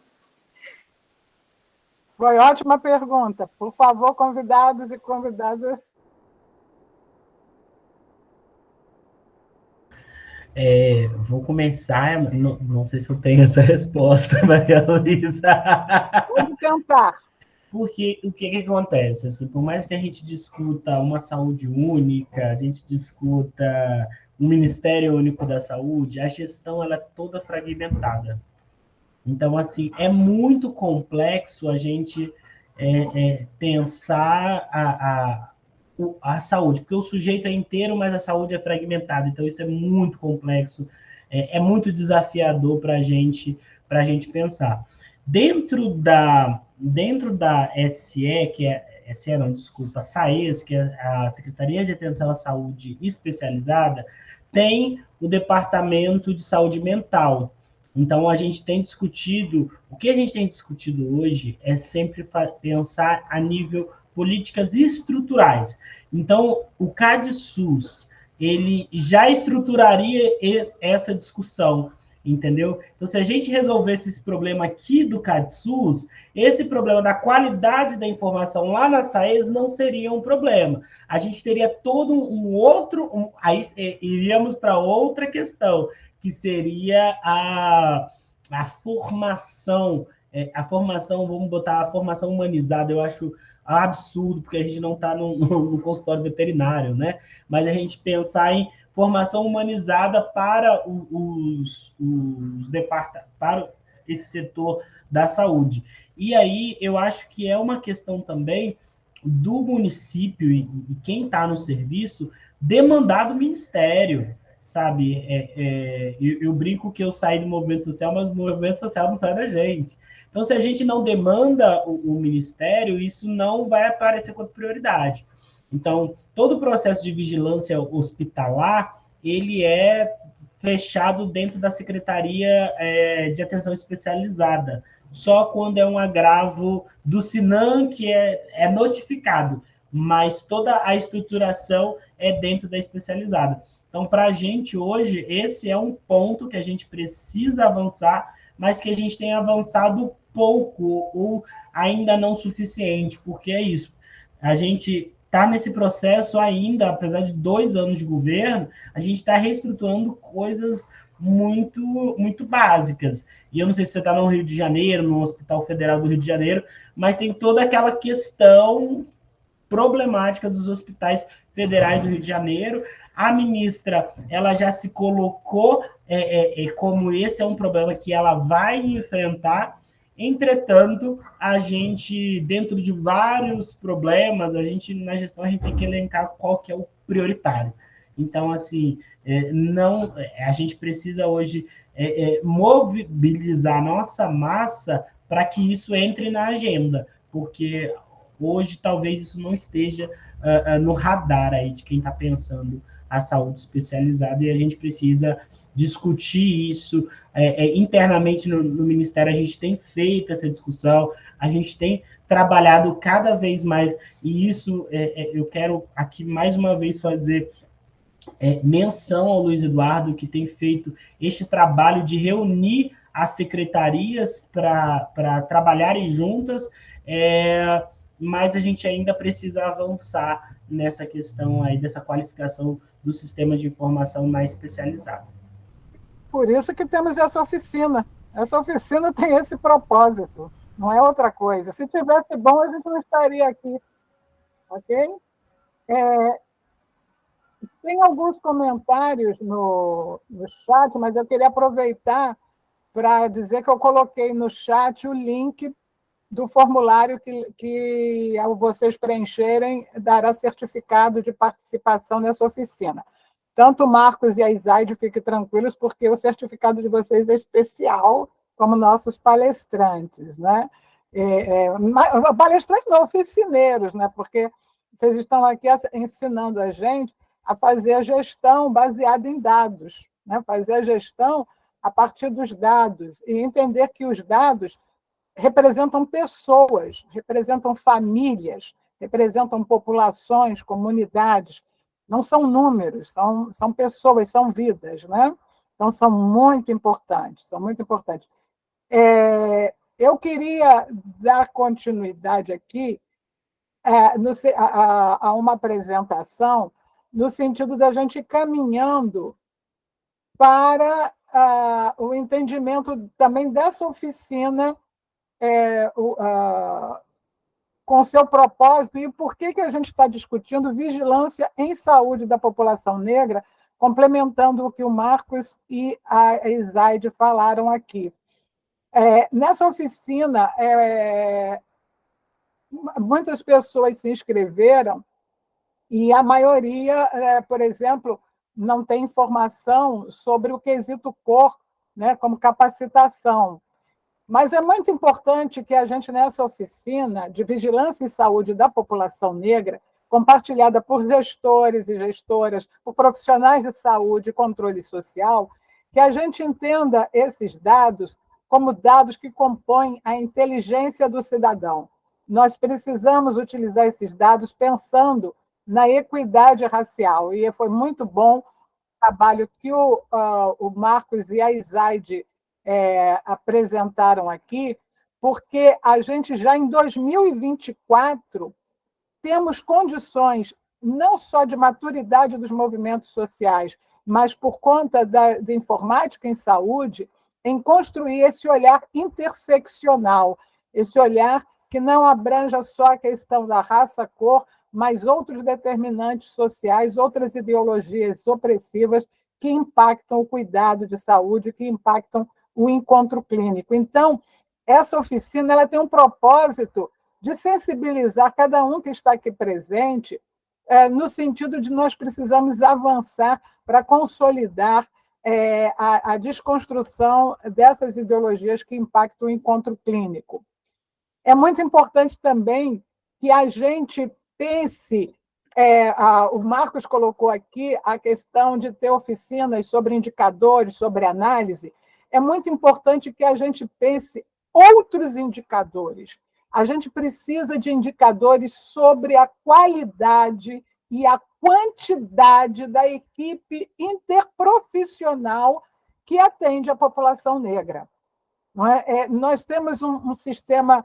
Foi ótima pergunta. Por favor, convidados e convidadas. Vou começar, não sei se eu tenho essa resposta, Maria Luísa. Pode tentar. Porque o que acontece? Assim, por mais que a gente discuta uma saúde única, a gente discuta um Ministério Único da Saúde, a gestão ela é toda fragmentada. Então, assim, é muito complexo a gente pensar a saúde, porque o sujeito é inteiro, mas a saúde é fragmentada. Então, isso é muito complexo, é muito desafiador para a gente pensar. Dentro da SE, que é SE não, desculpa, SAES, que é a Secretaria de Atenção à Saúde Especializada, tem o Departamento de Saúde Mental. Então, a gente tem discutido, o que a gente tem discutido hoje é sempre pensar a nível políticas estruturais. Então, o CADSUS, ele já estruturaria essa discussão, entendeu? Então, se a gente resolvesse esse problema aqui do CADSUS, esse problema da qualidade da informação lá na SAES não seria um problema. A gente teria todo aí iríamos para outra questão, que seria a formação, vamos botar a formação humanizada. Eu acho absurdo, porque a gente não está no consultório veterinário, né? Mas a gente pensar em formação humanizada para para esse setor da saúde. E aí eu acho que é uma questão também do município e quem está no serviço demandar do ministério, sabe? Eu brinco que eu saí do movimento social, mas o movimento social não sai da gente. Então, se a gente não demanda o ministério, isso não vai aparecer como prioridade. Então, todo o processo de vigilância hospitalar, ele é fechado dentro da Secretaria de Atenção Especializada, só quando é um agravo do SINAM que é notificado, mas toda a estruturação é dentro da especializada. Então, para a gente hoje, esse é um ponto que a gente precisa avançar, mas que a gente tem avançado pouco ou ainda não suficiente, porque é isso. A gente está nesse processo ainda, apesar de 2 anos de governo, a gente está reestruturando coisas muito, muito básicas. E eu não sei se você está no Rio de Janeiro, no Hospital Federal do Rio de Janeiro, mas tem toda aquela questão problemática dos hospitais federais do Rio de Janeiro. A ministra, ela já se colocou como esse é um problema que ela vai enfrentar. Entretanto, a gente, dentro de vários problemas, na gestão, a gente tem que elencar qual que é o prioritário. Então, assim, a gente precisa hoje mobilizar a nossa massa para que isso entre na agenda, porque hoje talvez isso não esteja no radar aí de quem está pensando a saúde especializada, e a gente precisa discutir isso internamente no Ministério. A gente tem feito essa discussão, a gente tem trabalhado cada vez mais, e isso eu quero aqui mais uma vez fazer menção ao Luiz Eduardo, que tem feito este trabalho de reunir as secretarias para trabalharem juntas, mas a gente ainda precisa avançar nessa questão aí dessa qualificação do sistema de informação mais especializado. Por isso que temos essa oficina. Essa oficina tem esse propósito, não é outra coisa. Se tivesse bom, a gente não estaria aqui. Ok? Tem alguns comentários no chat, mas eu queria aproveitar para dizer que eu coloquei no chat o link do formulário que ao vocês preencherem, dará certificado de participação nessa oficina. Tanto o Marcos e a Isaide, fiquem tranquilos, porque o certificado de vocês é especial, como nossos palestrantes, né? Palestrantes não, oficineiros, né? Porque vocês estão aqui ensinando a gente a fazer a gestão baseada em dados, né? Fazer a gestão a partir dos dados e entender que os dados representam pessoas, representam famílias, representam populações, comunidades. Não são números, são pessoas, são vidas, né? Então, são muito importantes, são muito importantes. Eu queria dar continuidade aqui a uma apresentação no sentido da gente ir caminhando para o entendimento também dessa oficina com seu propósito e por que a gente está discutindo vigilância em saúde da população negra, complementando o que o Marcos e a Isaide falaram aqui. Nessa oficina, muitas pessoas se inscreveram e a maioria, por exemplo, não tem informação sobre o quesito cor, né, como capacitação. Mas é muito importante que a gente, nessa oficina de vigilância em saúde da população negra, compartilhada por gestores e gestoras, por profissionais de saúde e controle social, que a gente entenda esses dados como dados que compõem a inteligência do cidadão. Nós precisamos utilizar esses dados pensando na equidade racial. E foi muito bom o trabalho que o Marcos e a Isaide apresentaram aqui, porque a gente já em 2024 temos condições não só de maturidade dos movimentos sociais, mas por conta da informática em saúde, em construir esse olhar interseccional, esse olhar que não abranja só a questão da raça, cor, mas outros determinantes sociais, outras ideologias opressivas que impactam o cuidado de saúde, que impactam o encontro clínico. Então, essa oficina ela tem um propósito de sensibilizar cada um que está aqui presente, no sentido de nós precisamos avançar para consolidar a desconstrução dessas ideologias que impactam o encontro clínico. É muito importante também que a gente pense, o Marcos colocou aqui a questão de ter oficinas sobre indicadores, sobre análise. É muito importante que a gente pense outros indicadores. A gente precisa de indicadores sobre a qualidade e a quantidade da equipe interprofissional que atende a população negra. Não é? Nós temos um sistema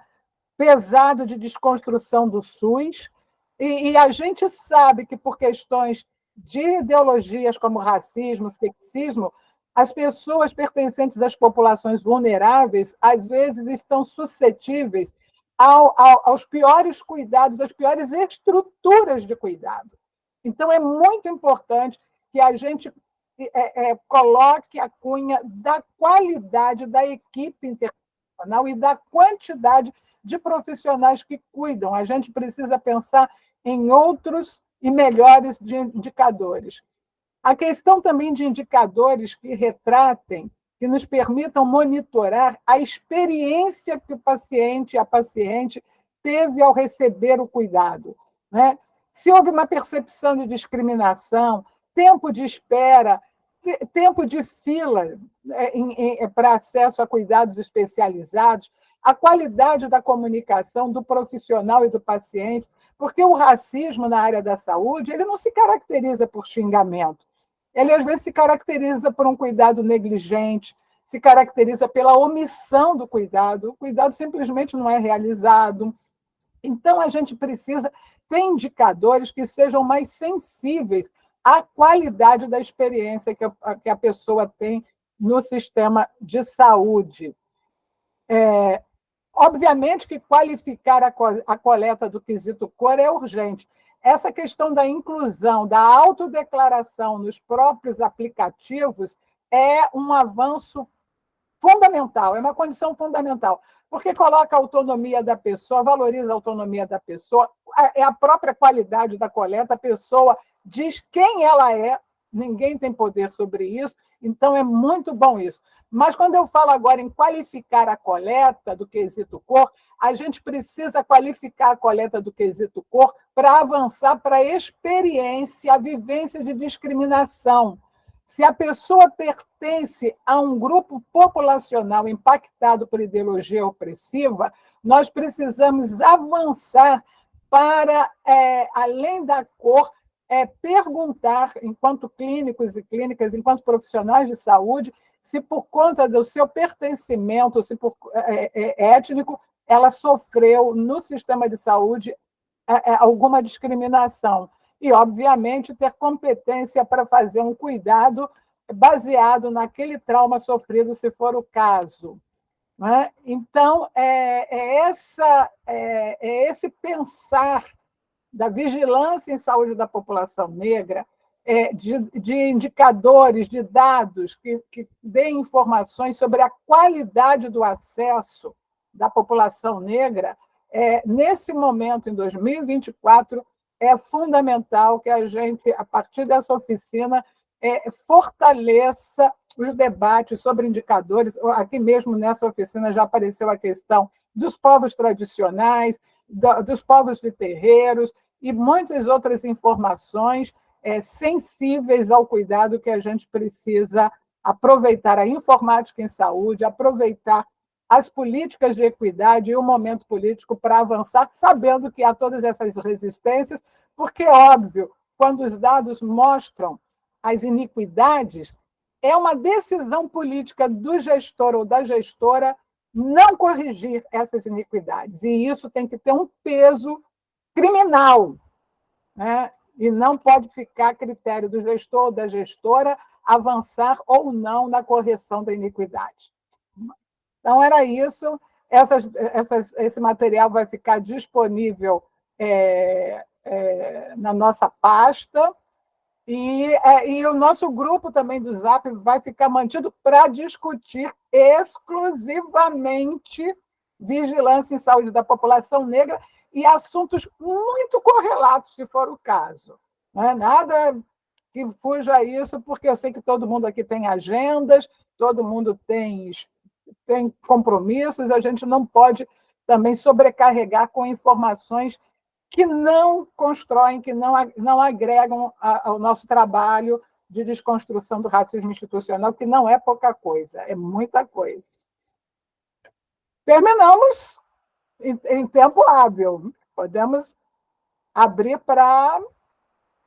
pesado de desconstrução do SUS, e a gente sabe que, por questões de ideologias como racismo, sexismo, as pessoas pertencentes às populações vulneráveis, às vezes, estão suscetíveis aos piores cuidados, às piores estruturas de cuidado. Então, é muito importante que a gente coloque a cunha da qualidade da equipe internacional e da quantidade de profissionais que cuidam. A gente precisa pensar em outros e melhores indicadores. A questão também de indicadores que retratem, que nos permitam monitorar a experiência que o paciente e a paciente teve ao receber o cuidado, né? Se houve uma percepção de discriminação, tempo de espera, tempo de fila para acesso a cuidados especializados, a qualidade da comunicação do profissional e do paciente, porque o racismo na área da saúde ele não se caracteriza por xingamento. Ele, às vezes, se caracteriza por um cuidado negligente, se caracteriza pela omissão do cuidado. O cuidado simplesmente não é realizado. Então, a gente precisa ter indicadores que sejam mais sensíveis à qualidade da experiência que a pessoa tem no sistema de saúde. Obviamente que qualificar a coleta do quesito cor é urgente. Essa questão da inclusão, da autodeclaração nos próprios aplicativos é um avanço fundamental, é uma condição fundamental, porque coloca a autonomia da pessoa, valoriza a autonomia da pessoa, é a própria qualidade da coleta, a pessoa diz quem ela é, ninguém tem poder sobre isso, então é muito bom isso. Mas quando eu falo agora em qualificar a coleta do quesito cor, a gente precisa qualificar a coleta do quesito cor para avançar para a experiência, a vivência de discriminação. Se a pessoa pertence a um grupo populacional impactado por ideologia opressiva, nós precisamos avançar para, além da cor, perguntar, enquanto clínicos e clínicas, enquanto profissionais de saúde, se por conta do seu pertencimento, se por étnico, ela sofreu no sistema de saúde alguma discriminação. E, obviamente, ter competência para fazer um cuidado baseado naquele trauma sofrido, se for o caso. Né? Então, esse pensar da vigilância em saúde da população negra, de indicadores, de dados que deem informações sobre a qualidade do acesso da população negra, nesse momento, em 2024, é fundamental que a gente, a partir dessa oficina, fortaleça os debates sobre indicadores. Aqui mesmo, nessa oficina, já apareceu a questão dos povos tradicionais, dos povos de terreiros e muitas outras informações sensíveis ao cuidado que a gente precisa aproveitar a informática em saúde, aproveitar as políticas de equidade e o momento político para avançar, sabendo que há todas essas resistências, porque, óbvio, quando os dados mostram as iniquidades, é uma decisão política do gestor ou da gestora não corrigir essas iniquidades. E isso tem que ter um peso criminal, né? E não pode ficar a critério do gestor ou da gestora avançar ou não na correção da iniquidade. Então, era isso. Esse material vai ficar disponível na nossa pasta, e o nosso grupo também do Zap vai ficar mantido para discutir exclusivamente vigilância em saúde da população negra e assuntos muito correlatos, se for o caso. Não é nada que fuja a isso, porque eu sei que todo mundo aqui tem agendas, todo mundo tem compromissos, a gente não pode também sobrecarregar com informações que não constroem, que não agregam ao nosso trabalho de desconstrução do racismo institucional, que não é pouca coisa, é muita coisa. Terminamos em tempo hábil. Podemos abrir para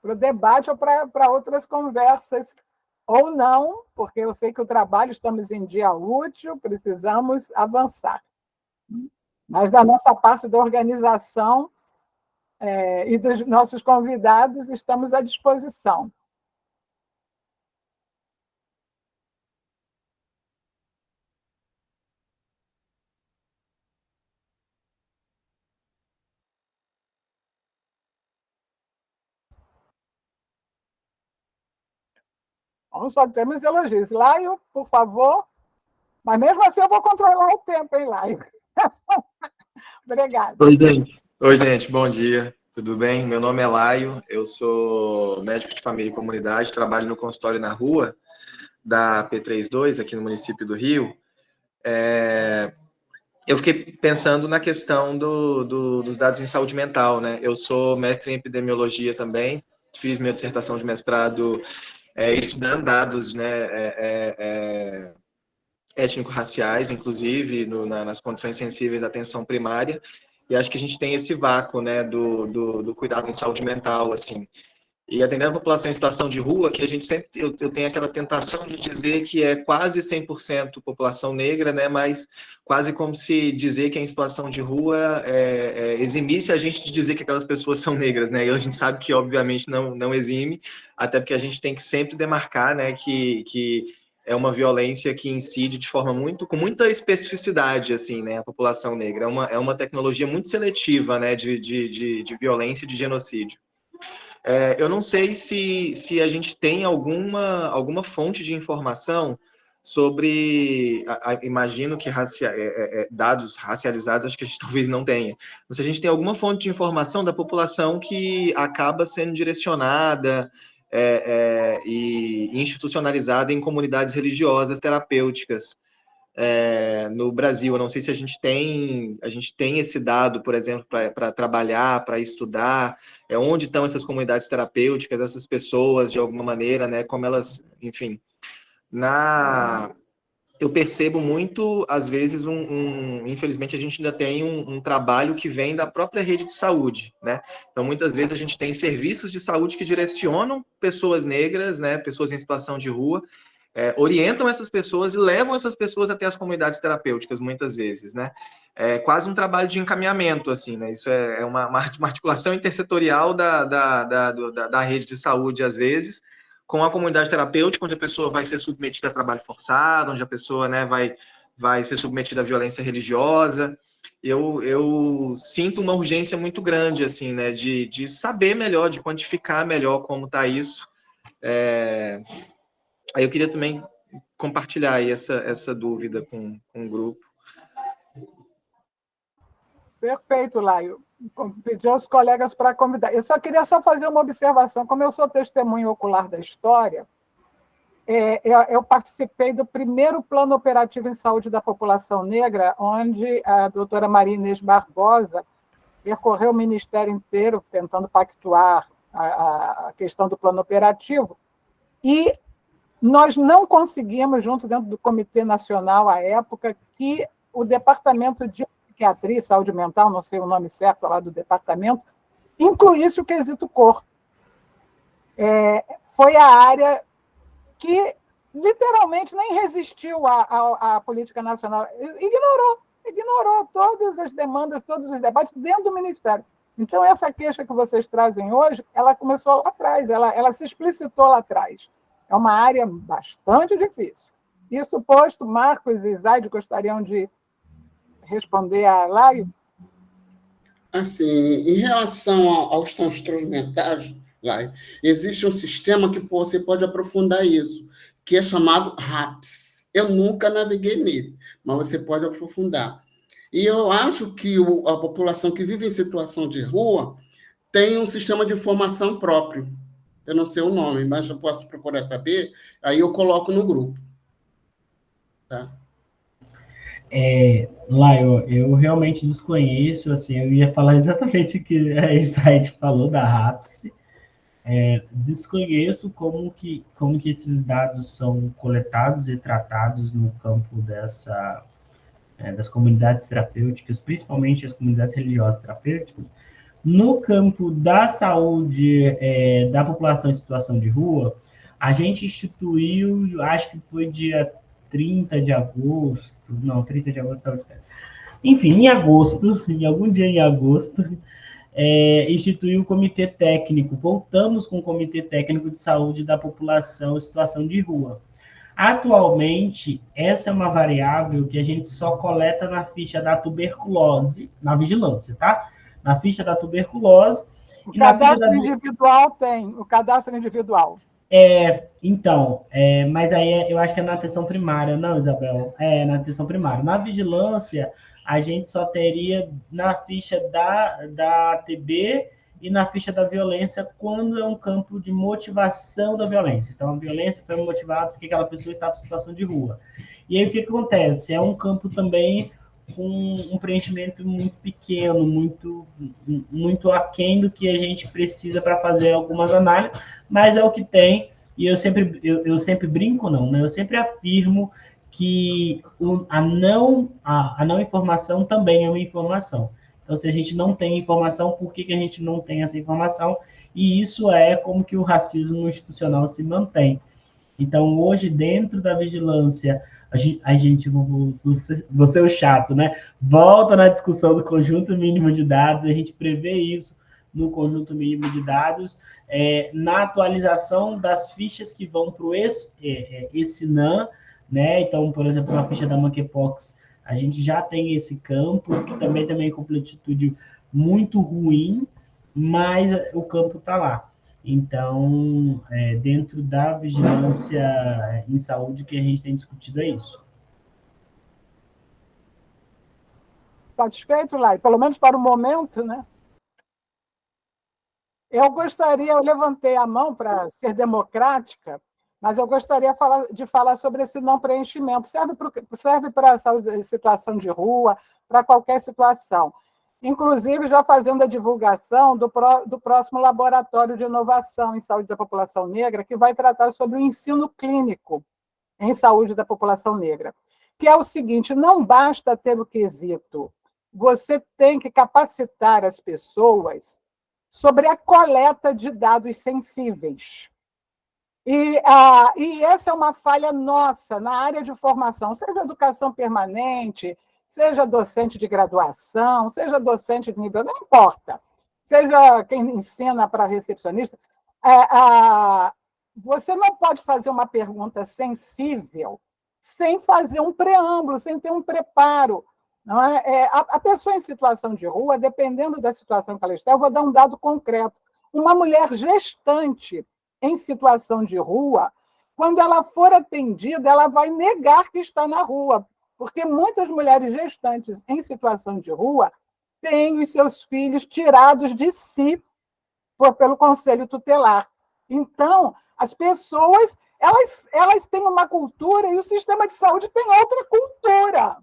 o debate ou para outras conversas, ou não, porque eu sei que o trabalho, estamos em dia útil, precisamos avançar. Mas da nossa parte da organização e dos nossos convidados, estamos à disposição. Então, só temos elogios. Laio, por favor. Mas mesmo assim eu vou controlar o tempo, hein, Laio? Obrigada. Oi, gente, bom dia. Tudo bem? Meu nome é Laio, eu sou médico de família e comunidade, trabalho no consultório na rua da P32, aqui no município do Rio. Eu fiquei pensando na questão dos dados em saúde mental, né? Eu sou mestre em epidemiologia também, fiz minha dissertação de mestrado estudando dados, né, étnico-raciais, inclusive, nas condições sensíveis à atenção primária, e acho que a gente tem esse vácuo, né, do cuidado em saúde mental, assim. E atendendo a população em situação de rua, que a gente sempre, eu tenho aquela tentação de dizer que é quase 100% população negra, né, mas quase como se dizer que é em situação de rua eximisse a gente de dizer que aquelas pessoas são negras, né, e a gente sabe que, obviamente, não exime, até porque a gente tem que sempre demarcar, né, que é uma violência que incide de forma com muita especificidade, assim, né, a população negra. É uma tecnologia muito seletiva, né, de violência e de genocídio. Eu não sei se a gente tem alguma fonte de informação sobre, imagino que dados racializados, acho que a gente talvez não tenha, mas se a gente tem alguma fonte de informação da população que acaba sendo direcionada e institucionalizada em comunidades religiosas terapêuticas no Brasil. Eu não sei se a gente tem esse dado, por exemplo, para trabalhar, para estudar, onde estão essas comunidades terapêuticas, essas pessoas, de alguma maneira, né, como elas, enfim. Eu percebo muito, às vezes, infelizmente, a gente ainda tem um trabalho que vem da própria rede de saúde, né? Então, muitas vezes, a gente tem serviços de saúde que direcionam pessoas negras, né, pessoas em situação de rua, orientam essas pessoas e levam essas pessoas até as comunidades terapêuticas, muitas vezes, né? É quase um trabalho de encaminhamento, assim, né? Isso é uma articulação intersetorial da rede de saúde, às vezes, com a comunidade terapêutica, onde a pessoa vai ser submetida a trabalho forçado, onde a pessoa, né, vai ser submetida à violência religiosa. Eu sinto uma urgência muito grande, assim, né, de saber melhor, de quantificar melhor como está isso. Aí eu queria também compartilhar aí essa dúvida com o grupo. Perfeito, Laio. Pedi aos colegas para convidar. Eu queria fazer uma observação. Como eu sou testemunho ocular da história, eu participei do primeiro plano operativo em saúde da população negra, onde a doutora Maria Inês Barbosa percorreu o ministério inteiro tentando pactuar a questão do plano operativo, e nós não conseguimos, dentro do Comitê Nacional, à época, que o Departamento de Psiquiatria e Saúde Mental, não sei o nome certo lá do departamento, incluísse o quesito cor. Foi a área que, literalmente, nem resistiu à política nacional. Ignorou todas as demandas, todos os debates dentro do Ministério. Então, essa queixa que vocês trazem hoje, ela começou lá atrás, ela se explicitou lá atrás. É uma área bastante difícil. Isso posto, Marcos e Zaide gostariam de responder a Laio? Assim, em relação aos transtornos mentais, Lai, existe um sistema que você pode aprofundar isso, que é chamado RAPS. Eu nunca naveguei nele, mas você pode aprofundar. E eu acho que a população que vive em situação de rua tem um sistema de informação próprio. Eu não sei o nome, mas eu posso procurar saber, aí eu coloco no grupo. Tá? Lá, eu realmente desconheço, assim, eu ia falar exatamente o que a Insight falou da RAPS. Desconheço como que esses dados são coletados e tratados no campo das comunidades terapêuticas, principalmente as comunidades religiosas terapêuticas. No campo da saúde da população em situação de rua, a gente instituiu, acho que foi dia 30 de agosto, não, 30 de agosto, enfim, em agosto, em algum dia em agosto, instituiu o comitê técnico, voltamos com o comitê técnico de saúde da população em situação de rua. Atualmente, essa é uma variável que a gente só coleta na ficha da tuberculose, na vigilância, tá? Na ficha da tuberculose. O cadastro individual tem, o cadastro individual. Então, mas aí eu acho que é na atenção primária, não, Isabel? Na atenção primária. Na vigilância, a gente só teria na ficha da TB e na ficha da violência quando é um campo de motivação da violência. Então, a violência foi motivada porque aquela pessoa estava em situação de rua. E aí, o que acontece? É um campo também com um preenchimento muito pequeno, muito aquém do que a gente precisa para fazer algumas análises, mas é o que tem, e eu sempre brinco, não, né? Eu sempre afirmo que a não informação também é uma informação. Então, se a gente não tem informação, por que a gente não tem essa informação? E isso é como que o racismo institucional se mantém. Então, hoje, dentro da vigilância, a gente vou ser o chato, né? Volta na discussão do conjunto mínimo de dados, a gente prevê isso no conjunto mínimo de dados, na atualização das fichas que vão para o ESINAM, né? Então, por exemplo, na ficha da Monkeypox, a gente já tem esse campo, que também tem uma completitude muito ruim, mas o campo está lá. Então, dentro da vigilância em saúde, o que a gente tem discutido é isso. Satisfeito, Lai? Pelo menos para o momento, né? Eu levantei a mão para ser democrática, mas eu gostaria de falar sobre esse não preenchimento. Serve para a situação de rua, para qualquer situação. Inclusive, já fazendo a divulgação do próximo laboratório de inovação em saúde da população negra, que vai tratar sobre o ensino clínico em saúde da população negra. Que é o seguinte, não basta ter o quesito, você tem que capacitar as pessoas sobre a coleta de dados sensíveis. E essa é uma falha nossa na área de formação, seja educação permanente, seja docente de graduação, seja docente de nível, não importa, seja quem ensina para recepcionista, você não pode fazer uma pergunta sensível sem fazer um preâmbulo, sem ter um preparo. Não é? A pessoa em situação de rua, dependendo da situação que ela está, eu vou dar um dado concreto. Uma mulher gestante em situação de rua, quando ela for atendida, ela vai negar que está na rua, porque muitas mulheres gestantes em situação de rua têm os seus filhos tirados de si pelo conselho tutelar. Então, as pessoas elas têm uma cultura e o sistema de saúde tem outra cultura.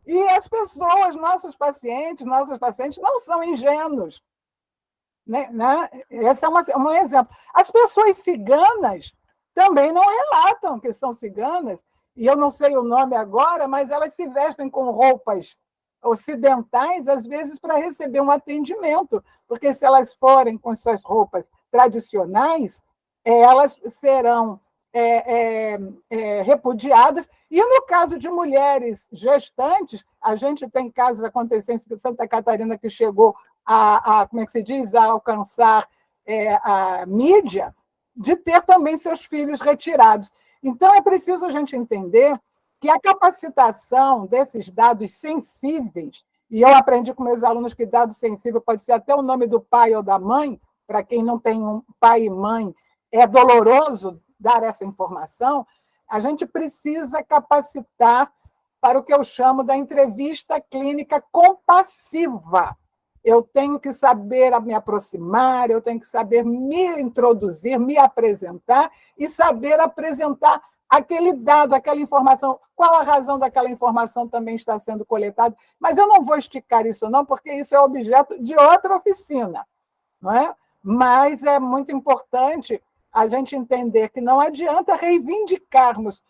E as pessoas, nossos pacientes não são ingênuos. Né? Esse é um exemplo. As pessoas ciganas também não relatam que são ciganas, e eu não sei o nome agora, mas elas se vestem com roupas ocidentais, às vezes, para receber um atendimento, porque se elas forem com suas roupas tradicionais, elas serão repudiadas. E no caso de mulheres gestantes, a gente tem casos acontecendo em Santa Catarina que chegou como é que se diz, a alcançar a mídia, de ter também seus filhos retirados. Então, é preciso a gente entender que a capacitação desses dados sensíveis, e eu aprendi com meus alunos que dado sensível pode ser até o nome do pai ou da mãe, para quem não tem um pai e mãe, é doloroso dar essa informação, a gente precisa capacitar para o que eu chamo da entrevista clínica compassiva. Eu tenho que saber me aproximar, eu tenho que saber me introduzir, me apresentar e saber apresentar aquele dado, aquela informação, qual a razão daquela informação também está sendo coletada. Mas eu não vou esticar isso, não, porque isso é objeto de outra oficina, não é? Mas é muito importante a gente entender que não adianta reivindicarmos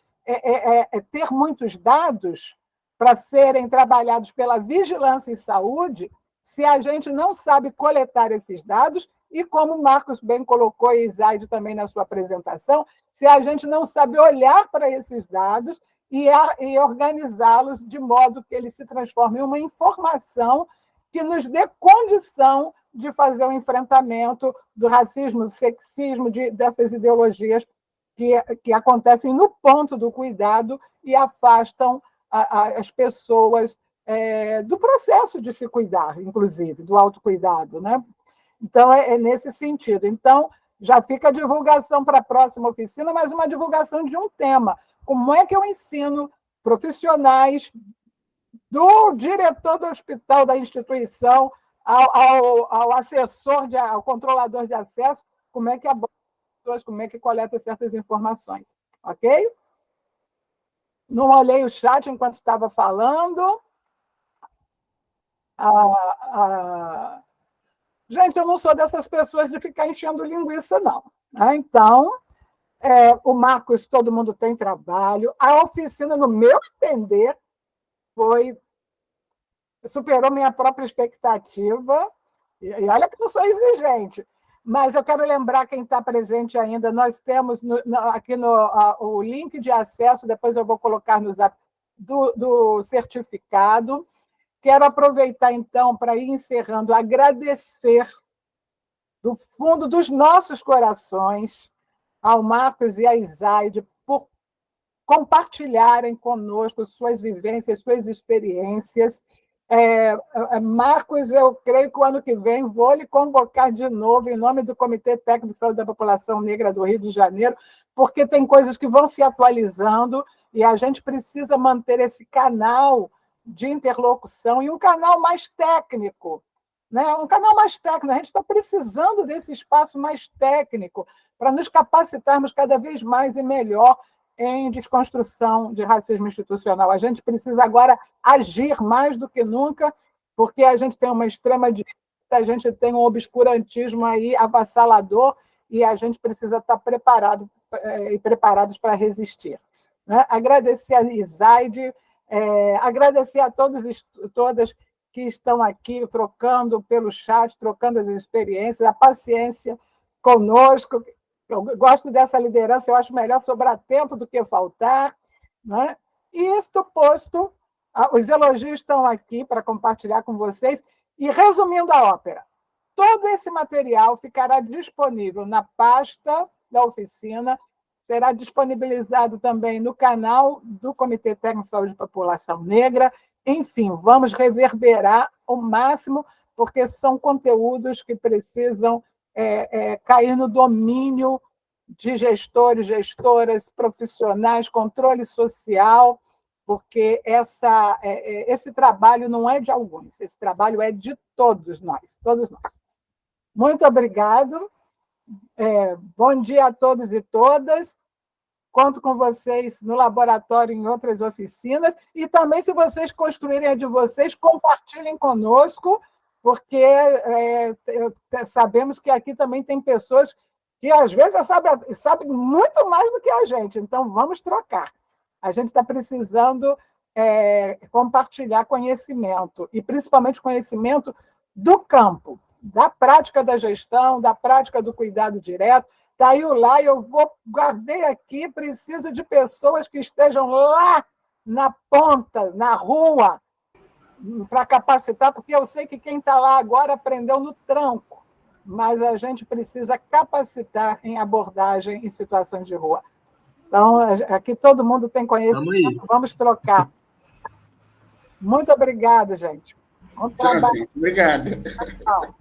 ter muitos dados para serem trabalhados pela vigilância em saúde se a gente não sabe coletar esses dados e, como o Marcos bem colocou, e Isaide também na sua apresentação, se a gente não sabe olhar para esses dados e organizá-los de modo que eles se transformem em uma informação que nos dê condição de fazer o enfrentamento do racismo, do sexismo, dessas ideologias que acontecem no ponto do cuidado e afastam as pessoas do processo de se cuidar, inclusive, do autocuidado, né? Então, é nesse sentido. Então, já fica a divulgação para a próxima oficina, mas uma divulgação de um tema. Como é que eu ensino profissionais do diretor do hospital, da instituição, ao assessor, ao controlador de acesso, como é que aborda pessoas, como é que coleta certas informações. Ok? Não olhei o chat enquanto estava falando. Gente, eu não sou dessas pessoas de ficar enchendo linguiça, não. Então, o Marcos, todo mundo tem trabalho. A oficina, no meu entender, superou minha própria expectativa. E olha que eu sou exigente. Mas eu quero lembrar quem está presente ainda, nós temos aqui o link de acesso, depois eu vou colocar no Zap, do certificado. Quero aproveitar, então, para ir encerrando, agradecer do fundo dos nossos corações ao Marcos e à Isaide por compartilharem conosco suas vivências, suas experiências. Marcos, eu creio que o ano que vem vou lhe convocar de novo em nome do Comitê Técnico de Saúde da População Negra do Rio de Janeiro, porque tem coisas que vão se atualizando e a gente precisa manter esse canal de interlocução e um canal mais técnico, né? Um canal mais técnico. A gente está precisando desse espaço mais técnico para nos capacitarmos cada vez mais e melhor em desconstrução de racismo institucional. A gente precisa agora agir mais do que nunca, porque a gente tem uma extrema-direita, a gente tem um obscurantismo aí avassalador e a gente precisa estar preparado e preparados para resistir. Né? Agradecer a Isaide, agradecer a todos e todas que estão aqui trocando pelo chat, trocando as experiências, a paciência conosco. Eu gosto dessa liderança, eu acho melhor sobrar tempo do que faltar. Né? E isto posto, os elogios estão aqui para compartilhar com vocês. E, resumindo a ópera, todo esse material ficará disponível na pasta da oficina, será disponibilizado também no canal do Comitê Técnico de Saúde de População Negra. Enfim, vamos reverberar o máximo, porque são conteúdos que precisam cair no domínio de gestores, gestoras, profissionais, controle social, porque esse trabalho não é de alguns, esse trabalho é de todos nós, todos nós. Muito obrigado. Bom dia a todos e todas. Conto com vocês no laboratório, em outras oficinas, e também, se vocês construírem a de vocês, compartilhem conosco, porque sabemos que aqui também tem pessoas que, às vezes, sabem muito mais do que a gente, então vamos trocar. A gente está precisando compartilhar conhecimento, e principalmente conhecimento do campo, da prática da gestão, da prática do cuidado direto. Está aí o lá, eu guardei aqui, preciso de pessoas que estejam lá na ponta, na rua, para capacitar, porque eu sei que quem está lá agora aprendeu no tranco, mas a gente precisa capacitar em abordagem em situações de rua. Então, aqui todo mundo tem Tamo aí. conhecimento, vamos trocar. Muito obrigada, gente. Bom Tchau, trabalho. gente. Obrigada. Tchau.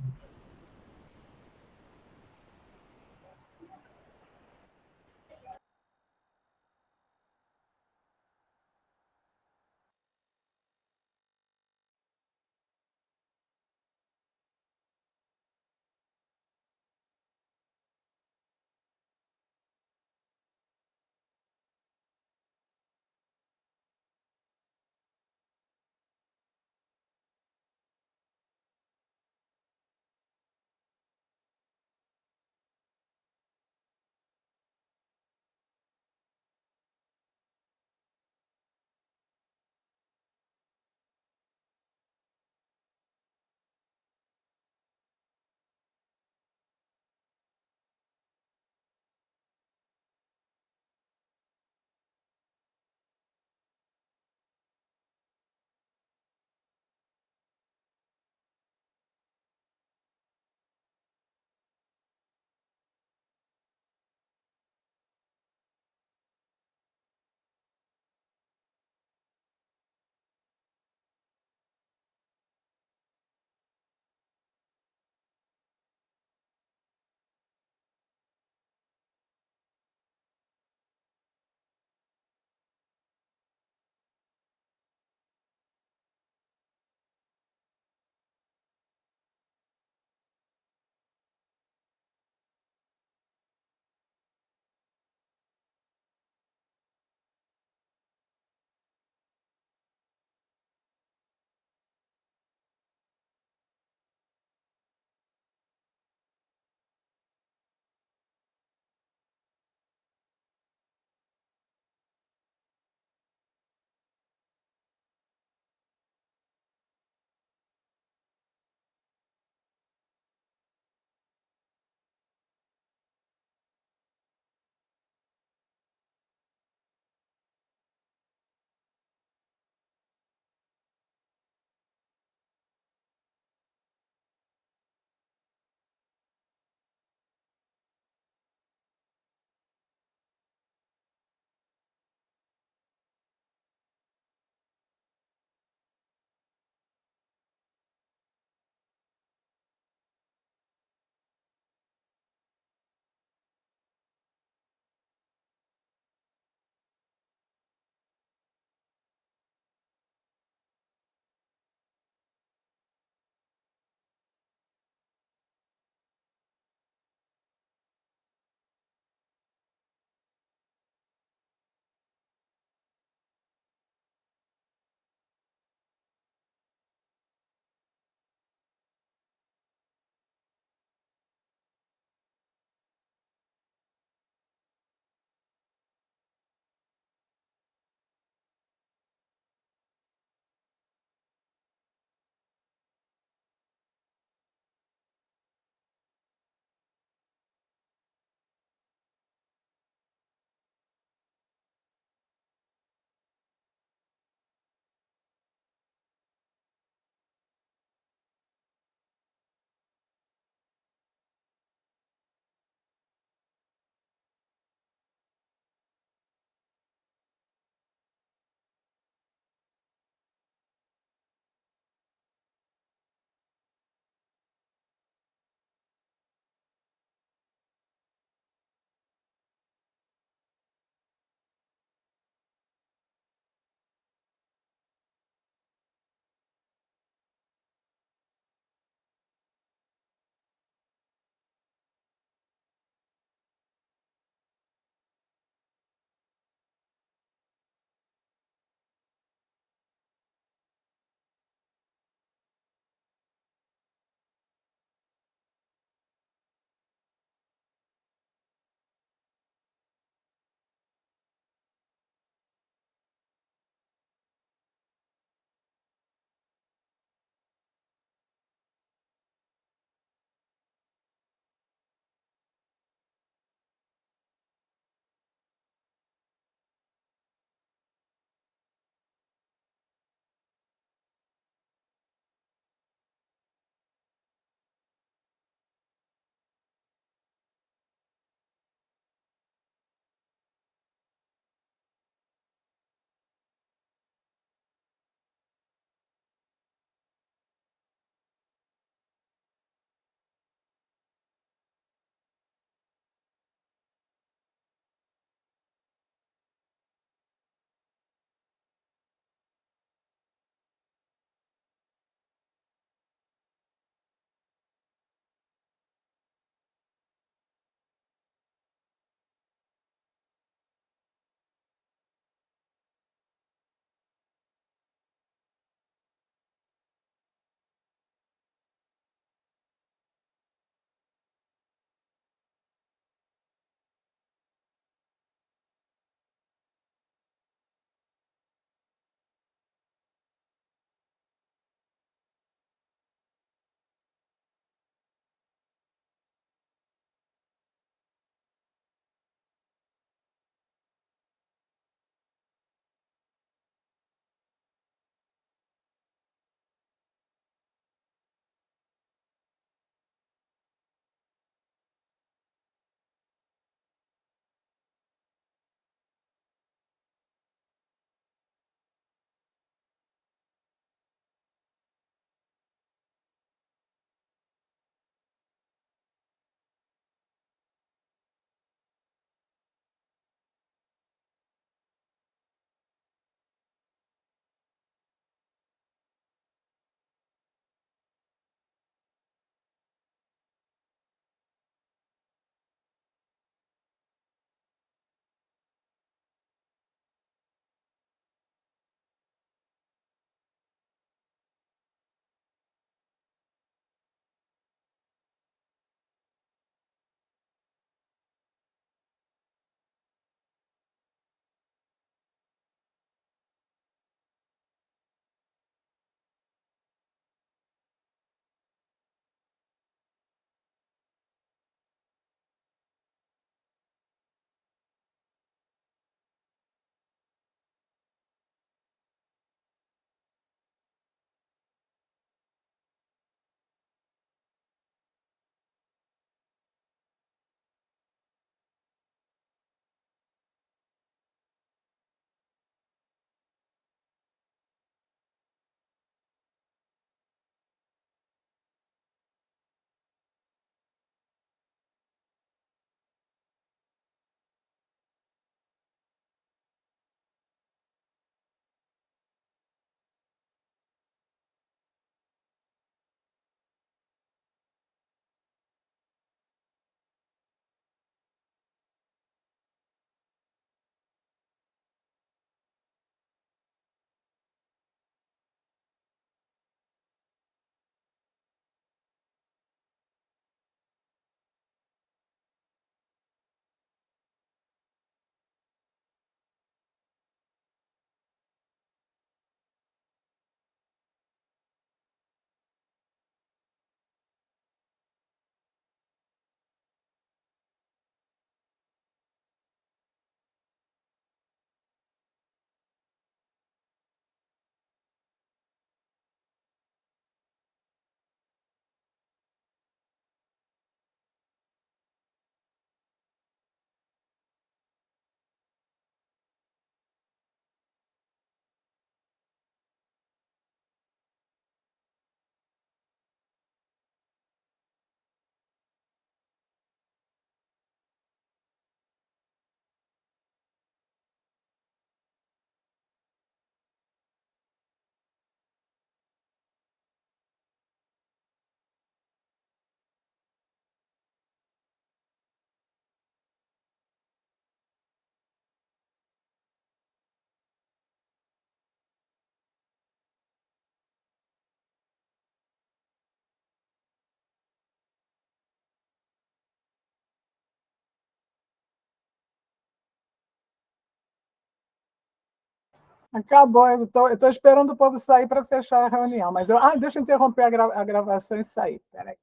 Acabou, eu estou esperando o povo sair para fechar a reunião, mas deixa eu interromper a gravação e sair. Peraí.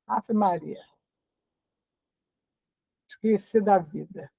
Ave Maria. Esqueci da vida.